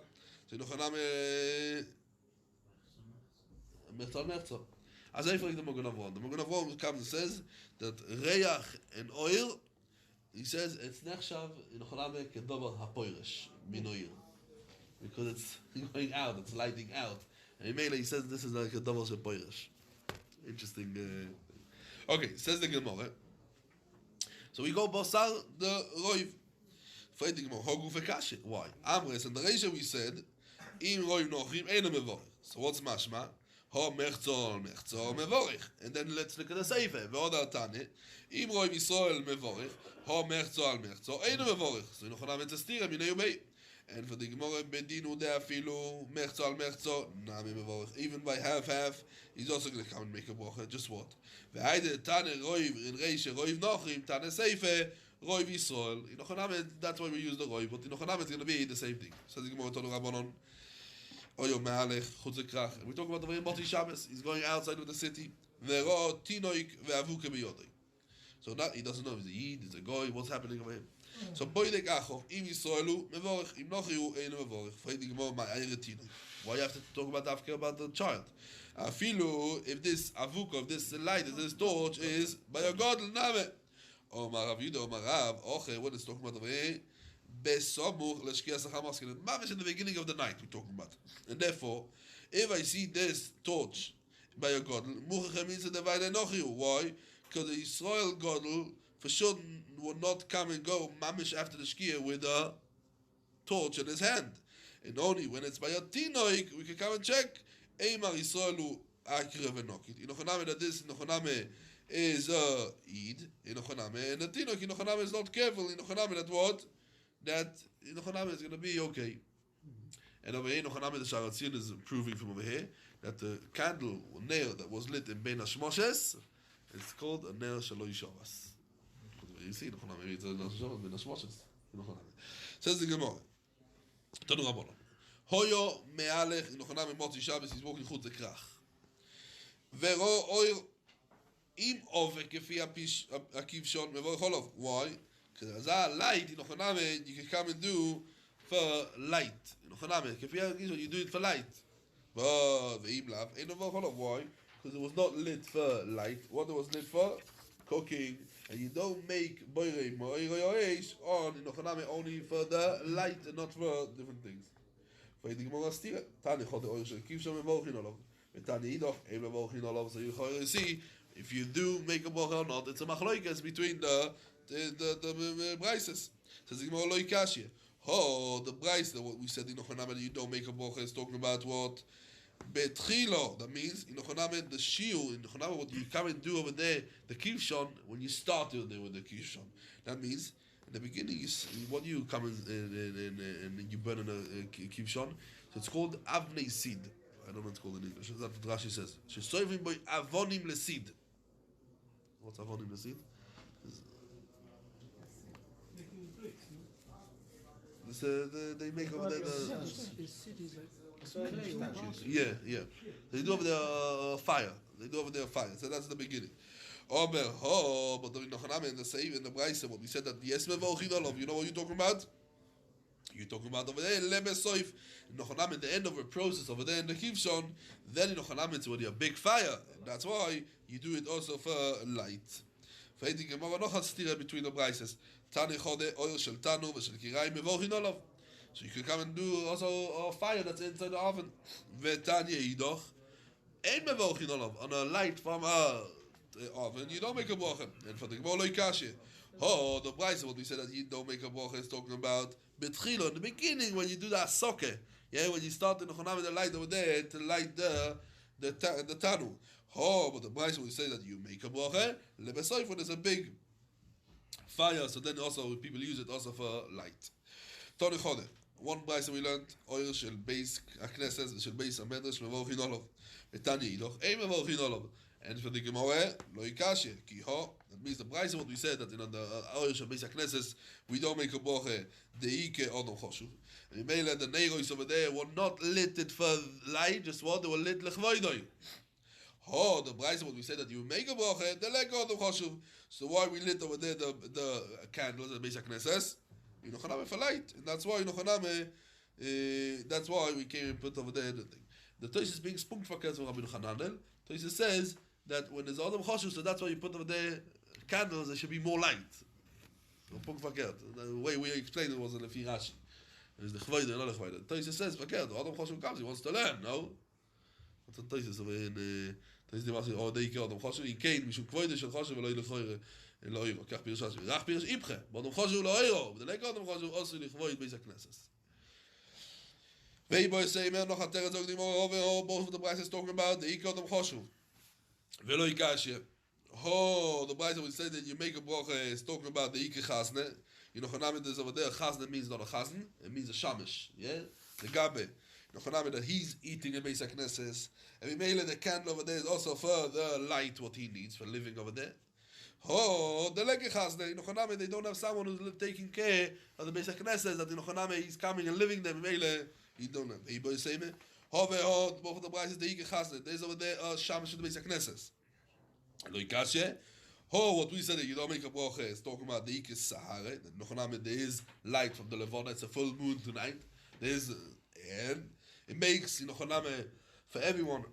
so in Ochoname mertzal mertzal. As I the Mogen Avraham. The Mogen Avraham comes and says that reach and oil. He says it's nechshav in Ochoname kedover hapoirish minoir, because it's going out, it's lighting out. And in Mele he says this is like a dover hapoirish. Interesting. Okay, says the Gemara. So we go basar the roiv. Freit the Gemara hogu vekashe. Why? Amres and the Reisha we said im roiv nochrim ein mevorich. So what's mashma? Ha mechzol mevorich. And then let's look at the Seifer. Ve'odar tane im roiv Yisrael mevorich. Ha mechzol ein mevorich. So in Ochonam it's a stira minei ubei. And for the Gemara bedinu de afilu mechzol nami mevorich. Even by half, he's also going to come and make a bracha. Just what? Ve'ayde tane roiv in Reisha roiv nochrim tane Seifer roiv Yisrael. In Ochonam that's why we use the roiv, but in Ochonam it's going to be the same thing. So the Gemara Tonu Rabbanon. Oyo mehalech chutz lekrach. We talk about the very Motzi Shabbos. He's going outside of the city. Ve'ro tinoik ve'avuke biyodei. So that he doesn't know. He's a yid, he's a goy. What's happening over him? So boydek achov im Yisraelu mevorich im nochiu ein mevorich. Freit Gemara my ayre tinoik. Why you have to talk about the child? Afilu if this avuk of this light, this torch is by a god name. O Marav Yudah, O Marav. Okay, what is talking about over here? Mamish in the beginning of the night we're talking about. And therefore, if I see this torch by a godel, means that why? Because the Israel godel for sure will not come and go mamish after the shkia with a torch in his hand. And only when it's by a tinoik we can come and check. Eimar Israelu akre v'nokit. In Ochoname that this in Ochoname is a Eid. In Ochoname and the tinoik in Ochoname is not careful. In Ochoname that what? That in Ochoname is going to be okay. And over here, in Ochoname, the Sharatzin is proving from over here that the candle or nail that was lit in Bein HaShmoshes is called a nail Shaloi Shavas. You see, in Ochoname, it's a nail Shaloi Bein HaShmoshes. Says the Gemara. Tonu Rabbanon. Hoyo me'alech in Ochoname Motzi Shabbos, he's walking chutz lekrach. Vero oir im ovek kefi akivshon mevorich olov. Why? Because as a light in Ochoname, you can come and do for light. In Ochoname, you do it for light. But the imlav ain't no why? Because it was not lit for light. What it was lit for? Cooking. And you don't make boirei moiroish on in Ochoname only for the light and not for different things. For the Gemara stira, Tani chod the oil shel kivshon mevorchin olav. Tani idoch ein mevorchin olav. So you see, if you do make a bracha or not, it's a machloikas between the brises. Says the Gemara loy kashya. Oh, the brise what we said in Ochoname you don't make a bracha is talking about what betchilo. That means in Ochoname the shiur in Ochoname what you come and do over there the kivshon when you start over there with the kivshon. That means in the beginning what you come and you burn in a kivshon. So it's called avnei sid. I don't know what it's called in English. That's what Rashi says. Shesoivim by avonim lesid. What's avodim besid? Making bricks, no? They make over there the cities like yeah. They do over there fire. They do over there fire. So that's the beginning. But the Nochaname in the same in the Braise, what we said that yes mevochin. You know what you're talking about? You're talking about over there lebesoif. Nochaname in the end of a process over there in the Kivshon. Then in Nochaname it's already a big fire. And that's why you do it also for light. Between the Braises. Tani chode oil shel tanu v'shel kirai mevochin olav. So you can come and do also a fire that's inside the oven. V'tanya yidoch ein mevochin olav on a light from a oven. You don't make a bracha. And for the Gemara lo yikashe. Oh, the Brisa, what we said that you don't make a bracha is talking about betchilo in the beginning when you do that soke. Yeah, when you start in the chonam with the light over there to light the tanu. Oh, but the Brisa we say that you make a bracha lebesoif when there's a big fire, so then also people use it also for light. Tony Chode. One Brisa we learned oil shel beis akneses shel beis amedrash mevochin olav. Betanya yidoch ein mevochin olav. And for the Gemara, lo yikashe, ki ho. That means the Brisa what we said that in the oil shel beis akneses we don't make a bracha deike odom choshuv. And Mele the neiros over there were not lit it for light, just what they were lit lechvoidoi. Oh, the Brisa what we said that you make a bracha the leg odom choshuv. So why we lit over there the candles at beis akneses? You know, for light, and that's why that's why we came and put over there the thing. The Tosh is being spunked for Rabbi Hananel. Tosh says that when there's Adam Choshu, so that's why you put over there candles. There should be more light. The way we explained it was in the Rashi. There's the Chvayda and not the Chvayda. Tosh says, "Forget Adam Choshu comes. He wants to learn." No, what's the Tosh over in? Tosh the Master. Oh, they kill Adam Choshu. He came. Mishum Chvayda shel Choshu v'lo yilchoyre. In Loiro, kach pirush Rashi. Rach pirush ibche. But Adam Choshu Loiro. The next Adam Choshu also lichvoid beis hakneses. Weiboy say man noch hat zog die more over both of the Brisa is talking about the ikot Adam Choshu. Velo ikashe. Oh, the Brisa will say that you make a bracha is talking about the ikh chasne. You know, Chanami is over there. Chasne means not a chasn. It means a shamish. Yeah, the gabe. You know, Chanami that he's eating in beis hakneses. And we made the candle over there is also for the light what he needs for living over there. Oh, the lekechas, the Nochaname, they don't have someone who's taking care of the beis hakneses, that the Nochaname is coming and living them. Mele, you don't have. He boy say me. Both of the Braises the ikechas. There's over there shamish the beis hakneses. Lo ikashe. What we said that you don't make a bracha is talking about the ikes sahare. The Nochaname there is light from the Levana. It's a full moon tonight. There's and it makes Nochaname for everyone.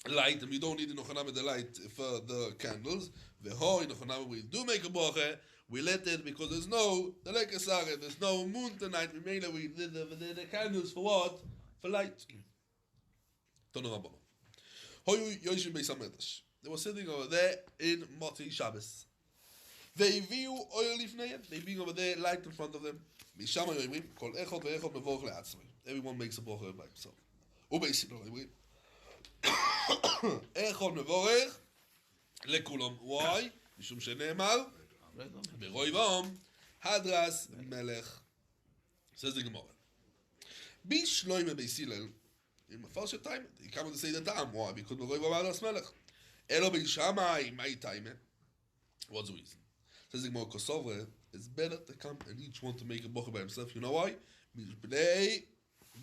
Light, and we don't need the Nochaname the light for the candles. Veho Nochaname we do make a bracha. We let it because there's no the lekesare. There's no moon tonight. We made it. We did the candles for what? For light. Tonu Rabbanon. Hoyu Yoshim Beis Hamedrash. They were sitting over there in Moti Shabbos. They view oil lifnei. They being over there, light in front of them. Mishama Yoimrim Kol Echot veEchot Mevorach leAtzmai. Everyone makes a bracha by himself. Ubeisino Yoimrim. Echol mevorech lekulam. Why? Mishum shene'emar beroivam hadras melech. Says the Gemara. Bishloime beisilel. In the first time, he comes to say the time. Why? Because beroivam hadras melech. Elo beishamai mai time. What's the reason? Says the Gemara. Kosovre. It's better to come and each one to make a bracha by himself. You know why? Mishbnei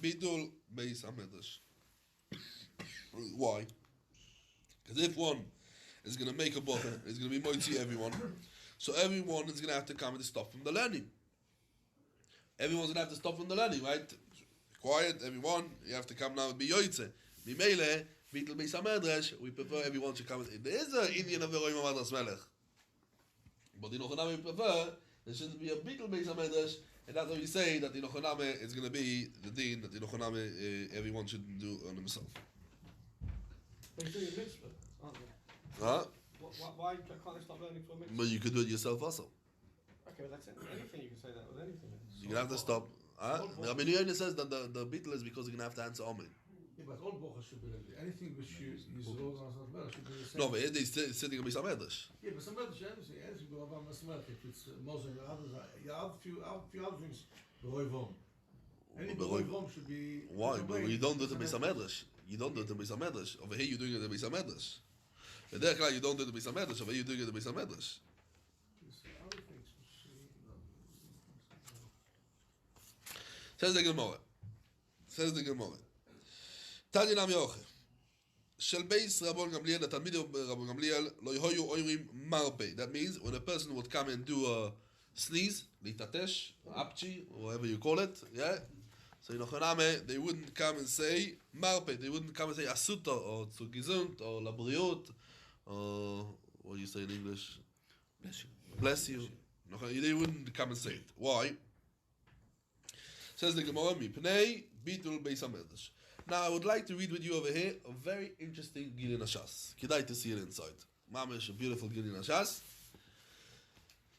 bidul beis hamedrash. Why? Because if one is going to make a bracha, it's going to be moitzi everyone. So everyone is going to have to come and stop from the learning. Everyone's going to have to stop from the learning, right? Quiet, everyone. You have to come now and be yoitze. Mimele, bitl beis hamedrash. We prefer everyone to come. There is an Indian of Veroim Hadras Melech, but in Nochaname we prefer there shouldn't be a bitl beis hamedrash, and that's why we say that in Nochaname it's going to be the din that in Nochaname everyone should do on himself. They're doing a mitzvah, aren't they? Huh? Why can't they stop learning for a mitzvah? But you could do it yourself also. Okay, well that's it. Anything you can say that with anything. You're going to have to stop. Rabbi Yoina says that the bitl is because you're going to have to answer Amen. Yeah, but all bracha should be like that. Anything which you roll on should be the same. No, but they're sitting in Beis Hamedrash. Yeah, but some others, anything go about Masechet. If it's Muslim, others, you have a few other things. Beroivom. Any beroivom should be. Why? But you don't do it in Beis Hamedrash. You don't do it in Beis Hamedrash. Over here, you're doing it in Beis Hamedrash. בדרך כלל you don't do it בביס המדרש, אבל you do it בביס המדרש. says the Gemara. תניא נמי אוכל. של בייס רבון גמליאל, התלמיד רבון גמליאל, לא יהיו אומרים מרפא. That means when a person would come and do a sneeze, להתעטש, apchi, whatever you call it, yeah? So they wouldn't come and say marpe, they wouldn't come and say asuta, or zu gesund, or labriut, or what do you say in English? Bless you. They wouldn't come and say it. Why? Says the Gemara, mipnei bitul beis hamedrash. Now I would like to read with you over here a very interesting Gilin Hashas. Kidai to see it inside. Mamish, a beautiful Gilin Hashas.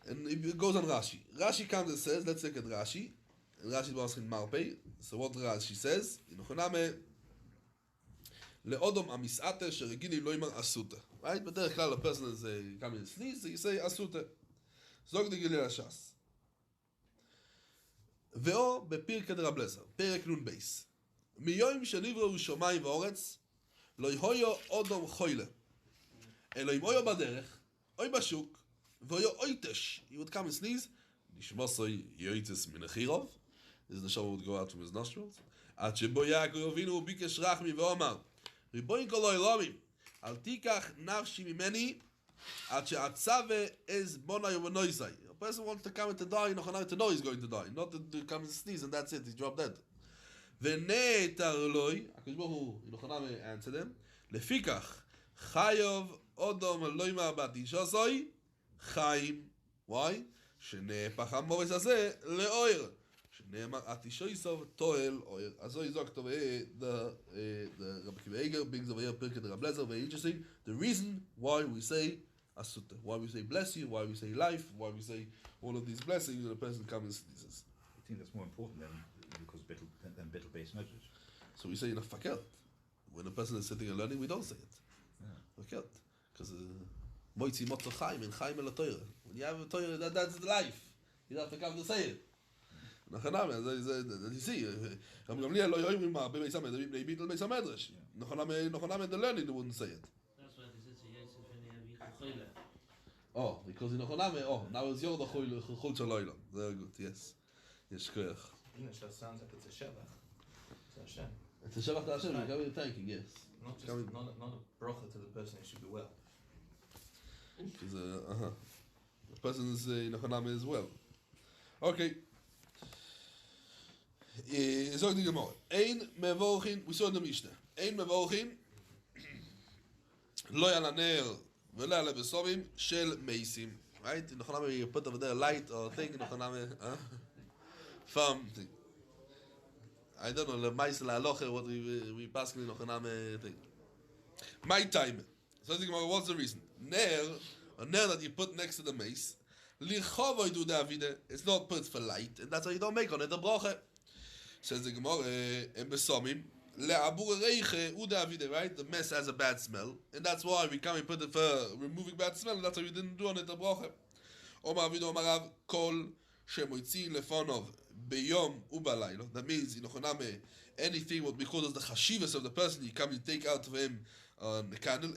And it goes on Rashi. Rashi comes and says, let's look at Rashi. And Rashi is asking Marpei. So what Rashi says? Le'odom amisate sheregili loimar asuta. Right? But there a person is coming and sneeze, so you say asuta. Zog the Gilin Hashas. Ve'o bepirkei de Rablezer. Perek nun beis. מיום שנבראו שמיים ואורץ לא יהיו אודום חוילה אלא אם אויו בדרך אוי בשוק ואויו אויטש he would come and sneeze נשמוסוי יויטס מן החירוב his neshama would go out from his nostrils עד שבו יעקב אבינו ביקש רחמי ואומר ריבוין כל העולמים אל תיקח נפשי ממני עד שעצבה אז בונאי ובנויסאי a person wants to come and to die to know he's going to die not to come and sneeze and that's it, he's dropped dead ונאתר לוי, הקדוש ברוך הוא, יוחנן answered him, לפיכך, חיוב אודום אלוהי מהבתי שעשוי, חיים. Why? שנהפך המורס הזה לאויר. שנאמר, עתישו יסוב תואל אויר. אז זו יזוק טוב, the Rabbi Kiva Eger brings over here, Pirkei Rab Lezer, very interesting. The reason why we say asuta, why we say bless you, why we say life, why we say all of these blessings, and the person comes and sneezes. I think that's more important than battle-based measures. So we say in a fakelt. When a person is sitting and learning, we don't say it. Fakelt. Because moitzi motzo chaim and chaim el Torah. When you have a Torah, that's the life. You don't have to come to say it. You see, Rabbi Gamliel lo yoyim ma bebeis hamedrash, they beat beis hamedrash. Nochanam the learning, they wouldn't say it. That's why they said Yosef. Oh, because in Nochanam, now it's your chul shaloylam. Very good, yes. Yes, koyach. It sounds like it's a shevach. It's a Hashem. It's a shevach to Hashem, you're coming thanking, yes. Not just not a bracha to the person who should be well. Because, the person is Nochanam as well. Okay. Zog die Gemara. Ein mevochin, we saw in the Mishnah. Ein mevochin, lo yalaner, velo yala besovim, shel meisim. Right? In Nochanam, you put over there a light or thing, in Nochanam, from thing. I don't know, the Maisel Aloche, what we pass in Nochanam thing. My time. So the Gemara, what's the reason? A ner that you put next to the mace, lichovoy do Davide, it's not put for light, and that's why you don't make on it a bracha. Says the Gemara, in Besomim, le'abur reiche u Davide, right? The mess has a bad smell, and that's why we come and put it for removing bad smell, and that's why we didn't do on it a bracha. Omar Avidu Omarav, kol shemoitzi lefonov beyom ubalaylo. That means, anything what because of the chashivas of the person, you come and take out of him the candle.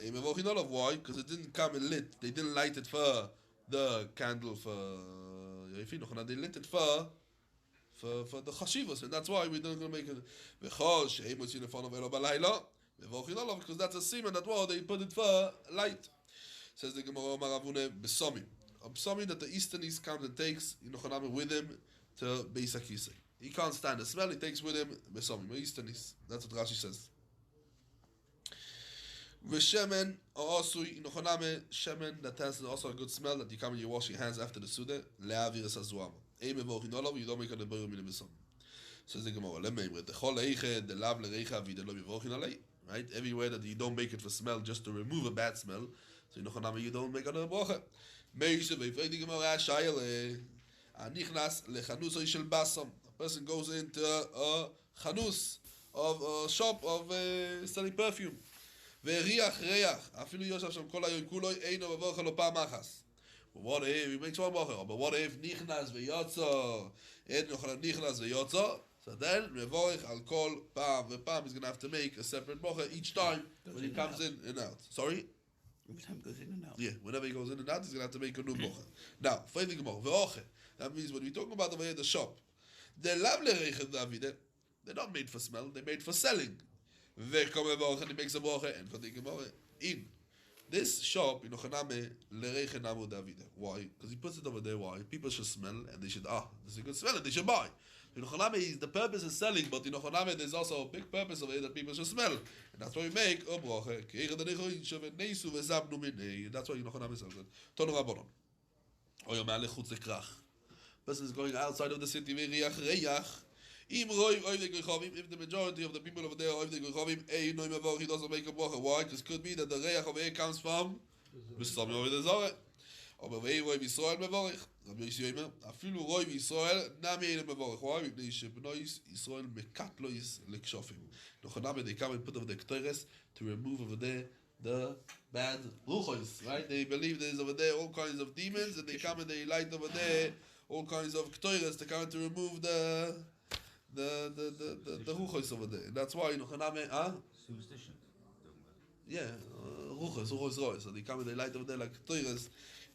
Why? Because it didn't come and lit. They didn't light it for the candle for. They lit it for the chashivas, and that's why we don't gonna make it. Because that's a semen that they put it for light. Says the Gemara Maravune Besomim. A Besomim that the Easternies comes and takes with him to Beis HaKisei. He can't stand the smell, he takes with him Besomim, Easternies. That's what Rashi says. V'shemen asui inochaname shemen that has also a good smell that you come and you wash your hands after the suda le'avir es hazuama. Eime v'ochin olav, you don't make on the boru min Besomim. Says the Gemara, le'meimre techol eiche de lav le'reicha v'de lo v'ochin alei. Right, everywhere that you don't make it for smell, just to remove a bad smell. So inochaname you don't make on the bracha. Meishe v'ifrei the Gemara shayel anichnas lechanusoi shel basam. A person goes into a chanus of a shop of selling perfume. וריח ריח, אפילו יושב שם כל היום כולו אינו מבורך לו פעם אחת. But what if, he makes one bracha, but what if נכנס ויוצא, אין נוכל נכנס ויוצא, so then מבורך על כל פעם ופעם, he's going to have to make a separate bracha each time when he comes in and out. Sorry? Every time it goes in and out. Yeah, whenever he goes in and out, he's going to have to make a new bracha. Now, further Gemara, ve'oche. That means when we talk about over here the shop, they're not made for smell, they're made for selling. Ve'kom ve'oche, and he makes a bracha, and for the Gemara, in. This shop, in Ochaname, lereiche namu Davide. Why? Because he puts it over there. Why? People should smell, and they should, this is a good smell, and they should buy. In Ochaname, the purpose is selling, but in Ochaname, there's also a big purpose over here that people should smell. And that's why we make a bracha. And that's why in Ochaname sells it. Tonu Rabbanon. Oyo me'alech chutz lekrach. Person is going outside of the city, if the majority of the people over there are he doesn't make a bracha. Why? Because it could be that the reach over here comes from Bisam Yovid Azare. Aber wei Roy Yisrael mevorich. Rabbi Yisrael Yomer, afilu Roy Yisrael nami ein mevorich. Why? Because Shebnois Yisrael mekatlois lekshofim. Nochaname, they come and put over the ketores to remove over there the bad ruchos. Right? They believe there's over there all kinds of demons, and they come and they light over there all kinds of ketores to come to remove the ruchos over there. That's why Nochaname, Superstition. yeah, ruchos rois. So they come and they light over there like ketores.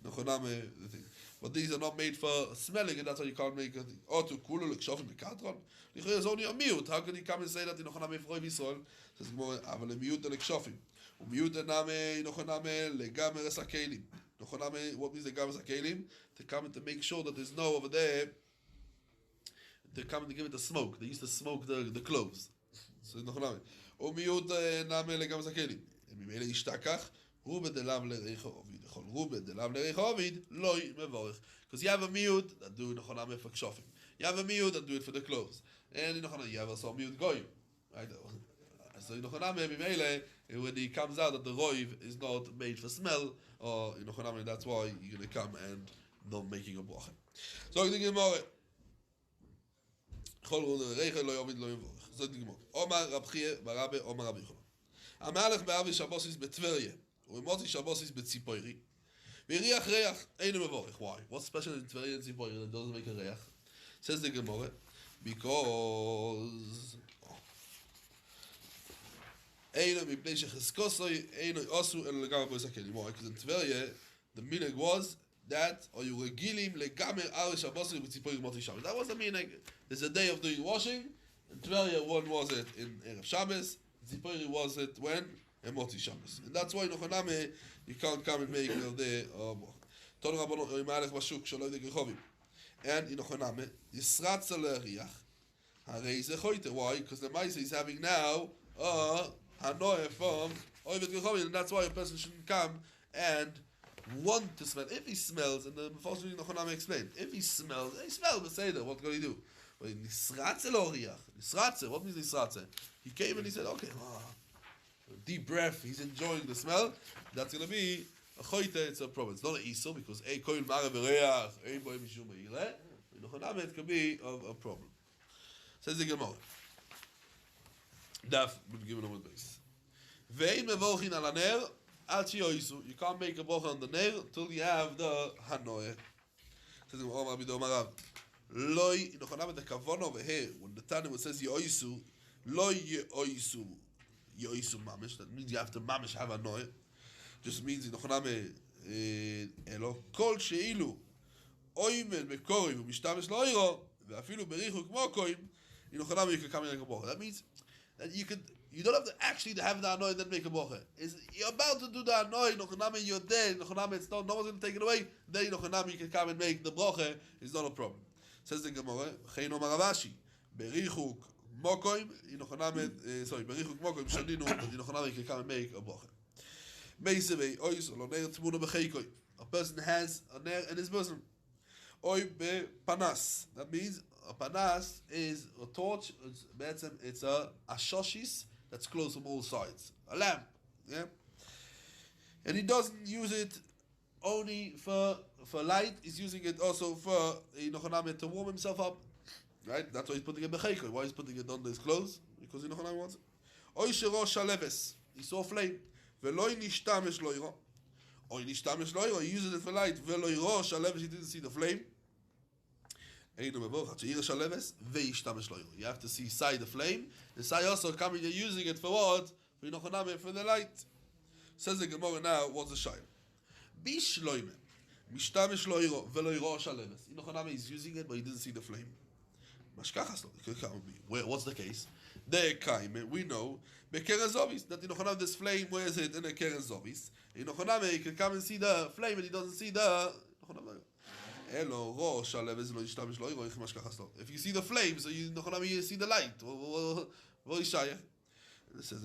Nochaname, the thing. But these are not made for smelling, and that's why you can't make it. Or to kulu like shofim mekatron. It's only a miut. How can you come and say that in Nochaname for Yisrael? Says Gemara, aval miut like shofim. Miut name Nochaname legamer sakelim. Nochaname, what means legamer sakelim? To come and to make sure that there's no over there. They come to give it the smoke. They used to smoke the cloves. So Nochaname. Miut name legamer sakelim. And mimele ishtakach. Because you have a miut that do Nochaname for kshofim. You have a miut that do it for the clothes. And you have also a miut goyim. Right? So Nochaname, when he comes out that the roiv is not made for smell, or Nochaname, that's why you're going to come and not making a bracha. So the Gemara. So the Gemara. Omar Rabchie, Barabe, Omar Rabbi Yochanan. Amalech be'avi Shabbosis betverye. Umoti Shabbosis betzipoiri. V'riach reach einu mevorich. Why? What's special in Tverye and Tzipoiri that doesn't make a reach? Says the Gemara, because einu mipnei shecheskosoi einu osu elu legamer bois hakelim. Why? Because in Tverye the minhag was that or you regilim legamer al Shabbosis betzipoiri moti Shabbos. That was the minhag. There's a day of doing washing. In Tverye, when was it? In Erev Shabbos. Tzipoiri was it when? In Moti Shabbos. And that's why Nochaname, you can't come and make it there. Tonu Rabbanon, Oimalech Bashuk, Shaloi de Gechovim. And in Nochaname, Yisratza le'riach, harei ze choite. Why? Because the Maisa is having now a hanoah from Oivet Gechovim. And that's why a person shouldn't come and want to smell. If he smells, and the first thing Nochaname explained, if he smells, but say that, what can he do? But Nisratze le'riach. Nisratze, what means Nisratze? He came and he said, okay, deep breath, he's enjoying the smell. That's going to be a choite, it's a problem. It's not an iso, because a koil mara v'reach, ein boi mishum me'ileh. In Nochaname, it could be a problem. Says the Gemara. Daf, we've given them a base. Ve'in mevorchin al haner, al chiyoisu. You can't make a bracha on the ner till you have the hanoah. Says the Gemara, Rabbi Domarav. Loi, in Nochaname, the kavon over here, when the Tanu says yoisu, loi yoisu. Yoisu mamish, that means you have to mamish have a noy. Just means in Nochaname elo kol sheilu oimen mekorim u'mishtamesh lo'iro ve'afilu berichu k'mo koim. In Nochaname you can come in like a bracha. That means that you don't have to actually have the anoy and then make a bracha. You're about to do the anoy in Nochaname, you're there in Nochaname, it's not, no one's going to take it away. Then in Nochaname you can come and make the bracha. It's not a problem. Says the Gemara, Cheino Maravashi berichu Mokoim, in Nochaname, berichuk mokoim shaninu, but in Nochaname you can come and make a bracha. Meisevei ois lo ner tmuna b'cheikoy. A person has a ner in his bosom. Oy be panas. That means a panas is a torch. It's a shoshis that's closed from all sides. A lamp, yeah. And he doesn't use it only for light. He's using it also for in Nochaname to warm himself up. Right? That's why he's putting it becheikoy. Why he's putting it under his clothes? Because Nochaname wants it. Oy shero shaleves. He saw flame. Veloy nishtamesh loiro. Oy nishtamesh loiro. He uses it for light. Veloy ro shaleves. He didn't see the flame. Eino mevorach. She'ira shaleves. Veishtamesh loiro. You have to see side the flame. The side also coming and using it for what? For Nochaname, for the light. Says the Gemara now, what's the shayla? Bishloime. Mishtamish lo iro, velo iro shaleves. Inochaname is using it, but he didn't see the flame. Mashkachas lo, it can't be. What's the case? The kaime, we know, bekeren zovis, that Inochaname, this flame, where is it? In a keren zovis. Inochaname, he can come and see the flame, and he doesn't see the... If you see the flame, so you see the light. It says,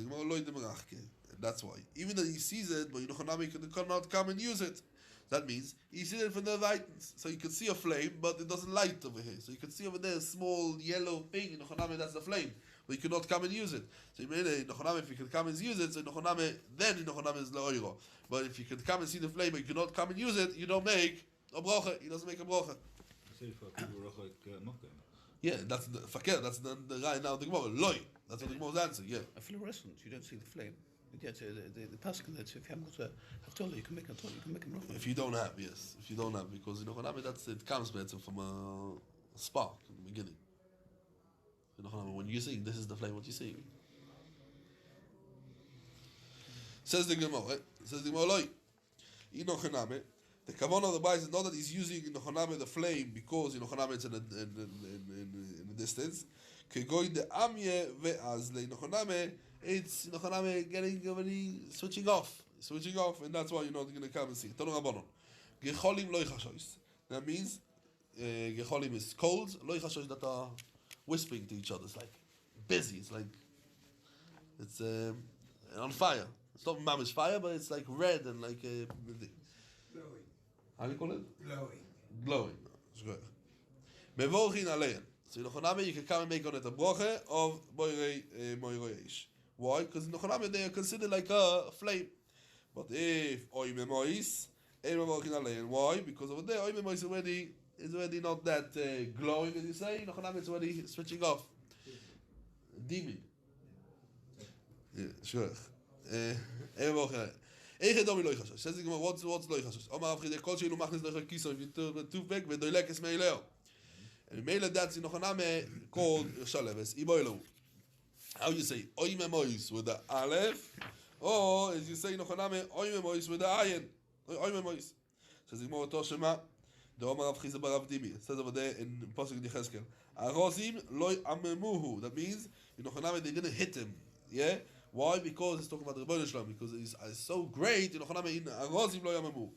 that's why. Even though he sees it, but you cannot come and use it. That means he sees it from the lightness. So you can see a flame, but it doesn't light over here. So you can see over there a small yellow thing, that's the flame. But you cannot come and use it. So you mean if you can come and use it, so then is la'oiro. But if you can come and see the flame, but you cannot come and use it, you don't make a bracha. He doesn't make a bracha. Yeah, that's the fakir. That's the right now the Gemara. Loi. That's what the Gemara's answer. Yeah. A fluorescent, you don't see the flame. Yeah, the pasuk that if you haven't got a haftolah, you can make a bracha. If you don't have, yes. If you don't have, because it comes better from a spark in the beginning. When you sing, this is the flame. What you see. Says the Gemara. Loi. The kavanah of the Bible is not that he's using Inochaname the flame because Inochaname is in the distance. Kegoi de amye ve'azle Inochaname, it's Inochaname getting already switching off, and that's why you're not going to come and see. Tanu Rabbanon. Gecholim loy chashois. That means gecholim is cold. Loy chashois that are whispering to each other. It's like busy. It's like it's on fire. It's not mamish fire, but it's like red and like Glowing. How do you call it? Glowing. It's good. Mevorchin alein. So in Inochaname you can come and make on it a bracha of moirei ish. Why? Because in Inochaname they are considered like a flame. But if oy memois, mevorchin alein. Why? Because over there oy memois is already not that glowing as you say. In Inochaname it's already switching off. Dimming. Yeah, sure. Says the Gemara, what's loy chashosh? Omar avchidei kol sheinu machnis loy kiso if you toothpick v'doilekes meileo. And meile that's Inochaname called shaleves iboilo. How you say oy memois with the aleph, or as you say Inochaname oy memois with the ayin. Oy memois. Says the Gemara Toshema. The Omar of Chizah Barav Dimi says over there in Pasuk Yechezkel. Arozim loy amemuhu. That means Inochaname they didn't hit him. Yeah. Why? Because it's talking about the Rebbeinu Shalom. Because it's so great. Inochaname in Arozim lo yamamu.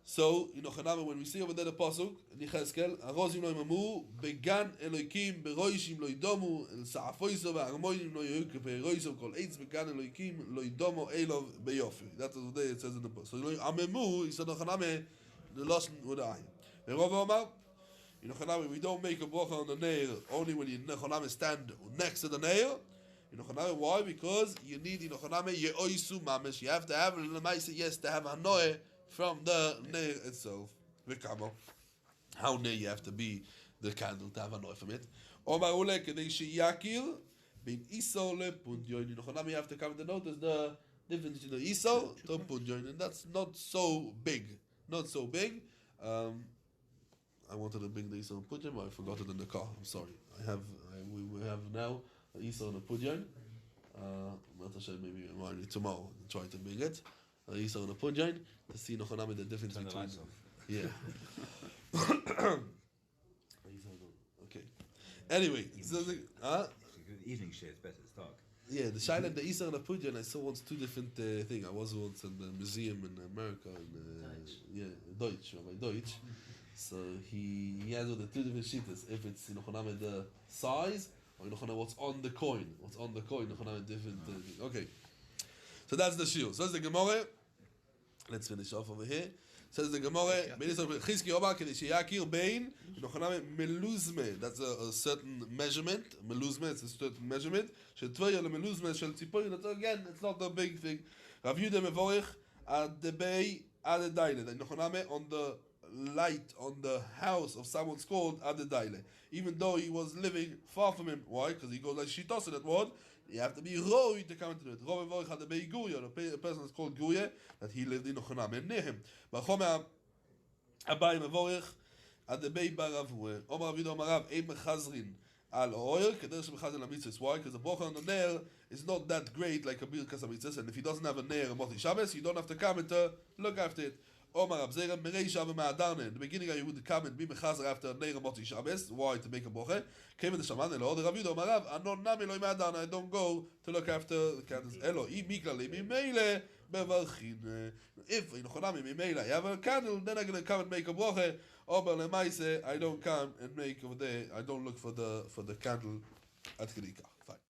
So Inochaname, when we see over there the pasuk in Yechezkel, Arozim lo yamamu, began Elokim beroishim lo yidomu el sa'afoiso ve'armoinim lo yoyuk beroiso kol eitz began Elokim lo yidomu elov beyofi. That's what it says in the pasuk. So Amamu is Inochaname the lashon with the ayin. Rov Omar, Inochaname we don't make a bracha on the nail only when Inochaname stand next to the nail. Inochaname, why? Because you need Inochaname ye'oisu mamish. You have to have l'maisa, yes, to have hanoe from the neir itself. V'kamo. How near you have to be the candle to have hanoe from it. Omar ule kedei sheyakir bin iso le pundyoin. Inochaname, you have to come to notice the difference between the iso to pundyoin, and that's not so big. Not so big. I wanted to bring the iso and pundyoin, but I forgot it in the car. I'm sorry. We have now Isa on the Pudyan. Maybe tomorrow and try to bring it. Isa on the Pudyan to see Inochaname the difference Turn between. the lights off. Yeah. Okay. Anyway, The evening shade is better. It's dark. yeah, the Shaila and the Isa on the Pudyan. I saw once two different things. I was once in the museum in America in Deutsch, Rabbi Deutsch. So he has all the two different sheetahs. If it's Inochaname the size. Or what's on the coin? What's on the coin? Different thing. Okay. So that's the shiur. Says the Gemara. Let's finish off over here. Says the Gemara. That's a certain measurement. Meluzme, it's a certain measurement. That's again, it's not a big thing. Rav Yudah mevorich ad the bay ad the daile. On the light on the house of someone's called Adadaile. Even though he was living far from him. Why? Because he goes like Shitos in that word. You have to be Roi to come into it. Roi Vorich had the Bei Guya. The person is called Guya, that he lived in Ochanam near him. But Chome Abai Mevorich at the Bei Baravue. Omar Avido Marav Ein Mechazrin Al oil, Kadesh Mechazin HaMitzvahs. Why? Because the bracha on the nair is not that great like a Birkas HaMitzvahs, and if he doesn't have a nair on Moti Shabbos, you don't have to come and to look after it. Omar Abzera, Merei Shavah Ma'adarne. In the beginning, you would come and be Mechazer after a nair on Moti Shabbos. Why? To make a bracha. Came in the Shaman, Elo, the Rav Yudah, Omar Rav, Anon Nami Loi Ma'adarne. I don't go to look after the candles. Elo, I Mikla Li Mimele, Bevarchin. If in Chonami Mimele, you have a candle, then I'm going to come and make a bracha. Ober Lemaise, I don't come and make over there. I don't look for the candle at Kedika. Fine.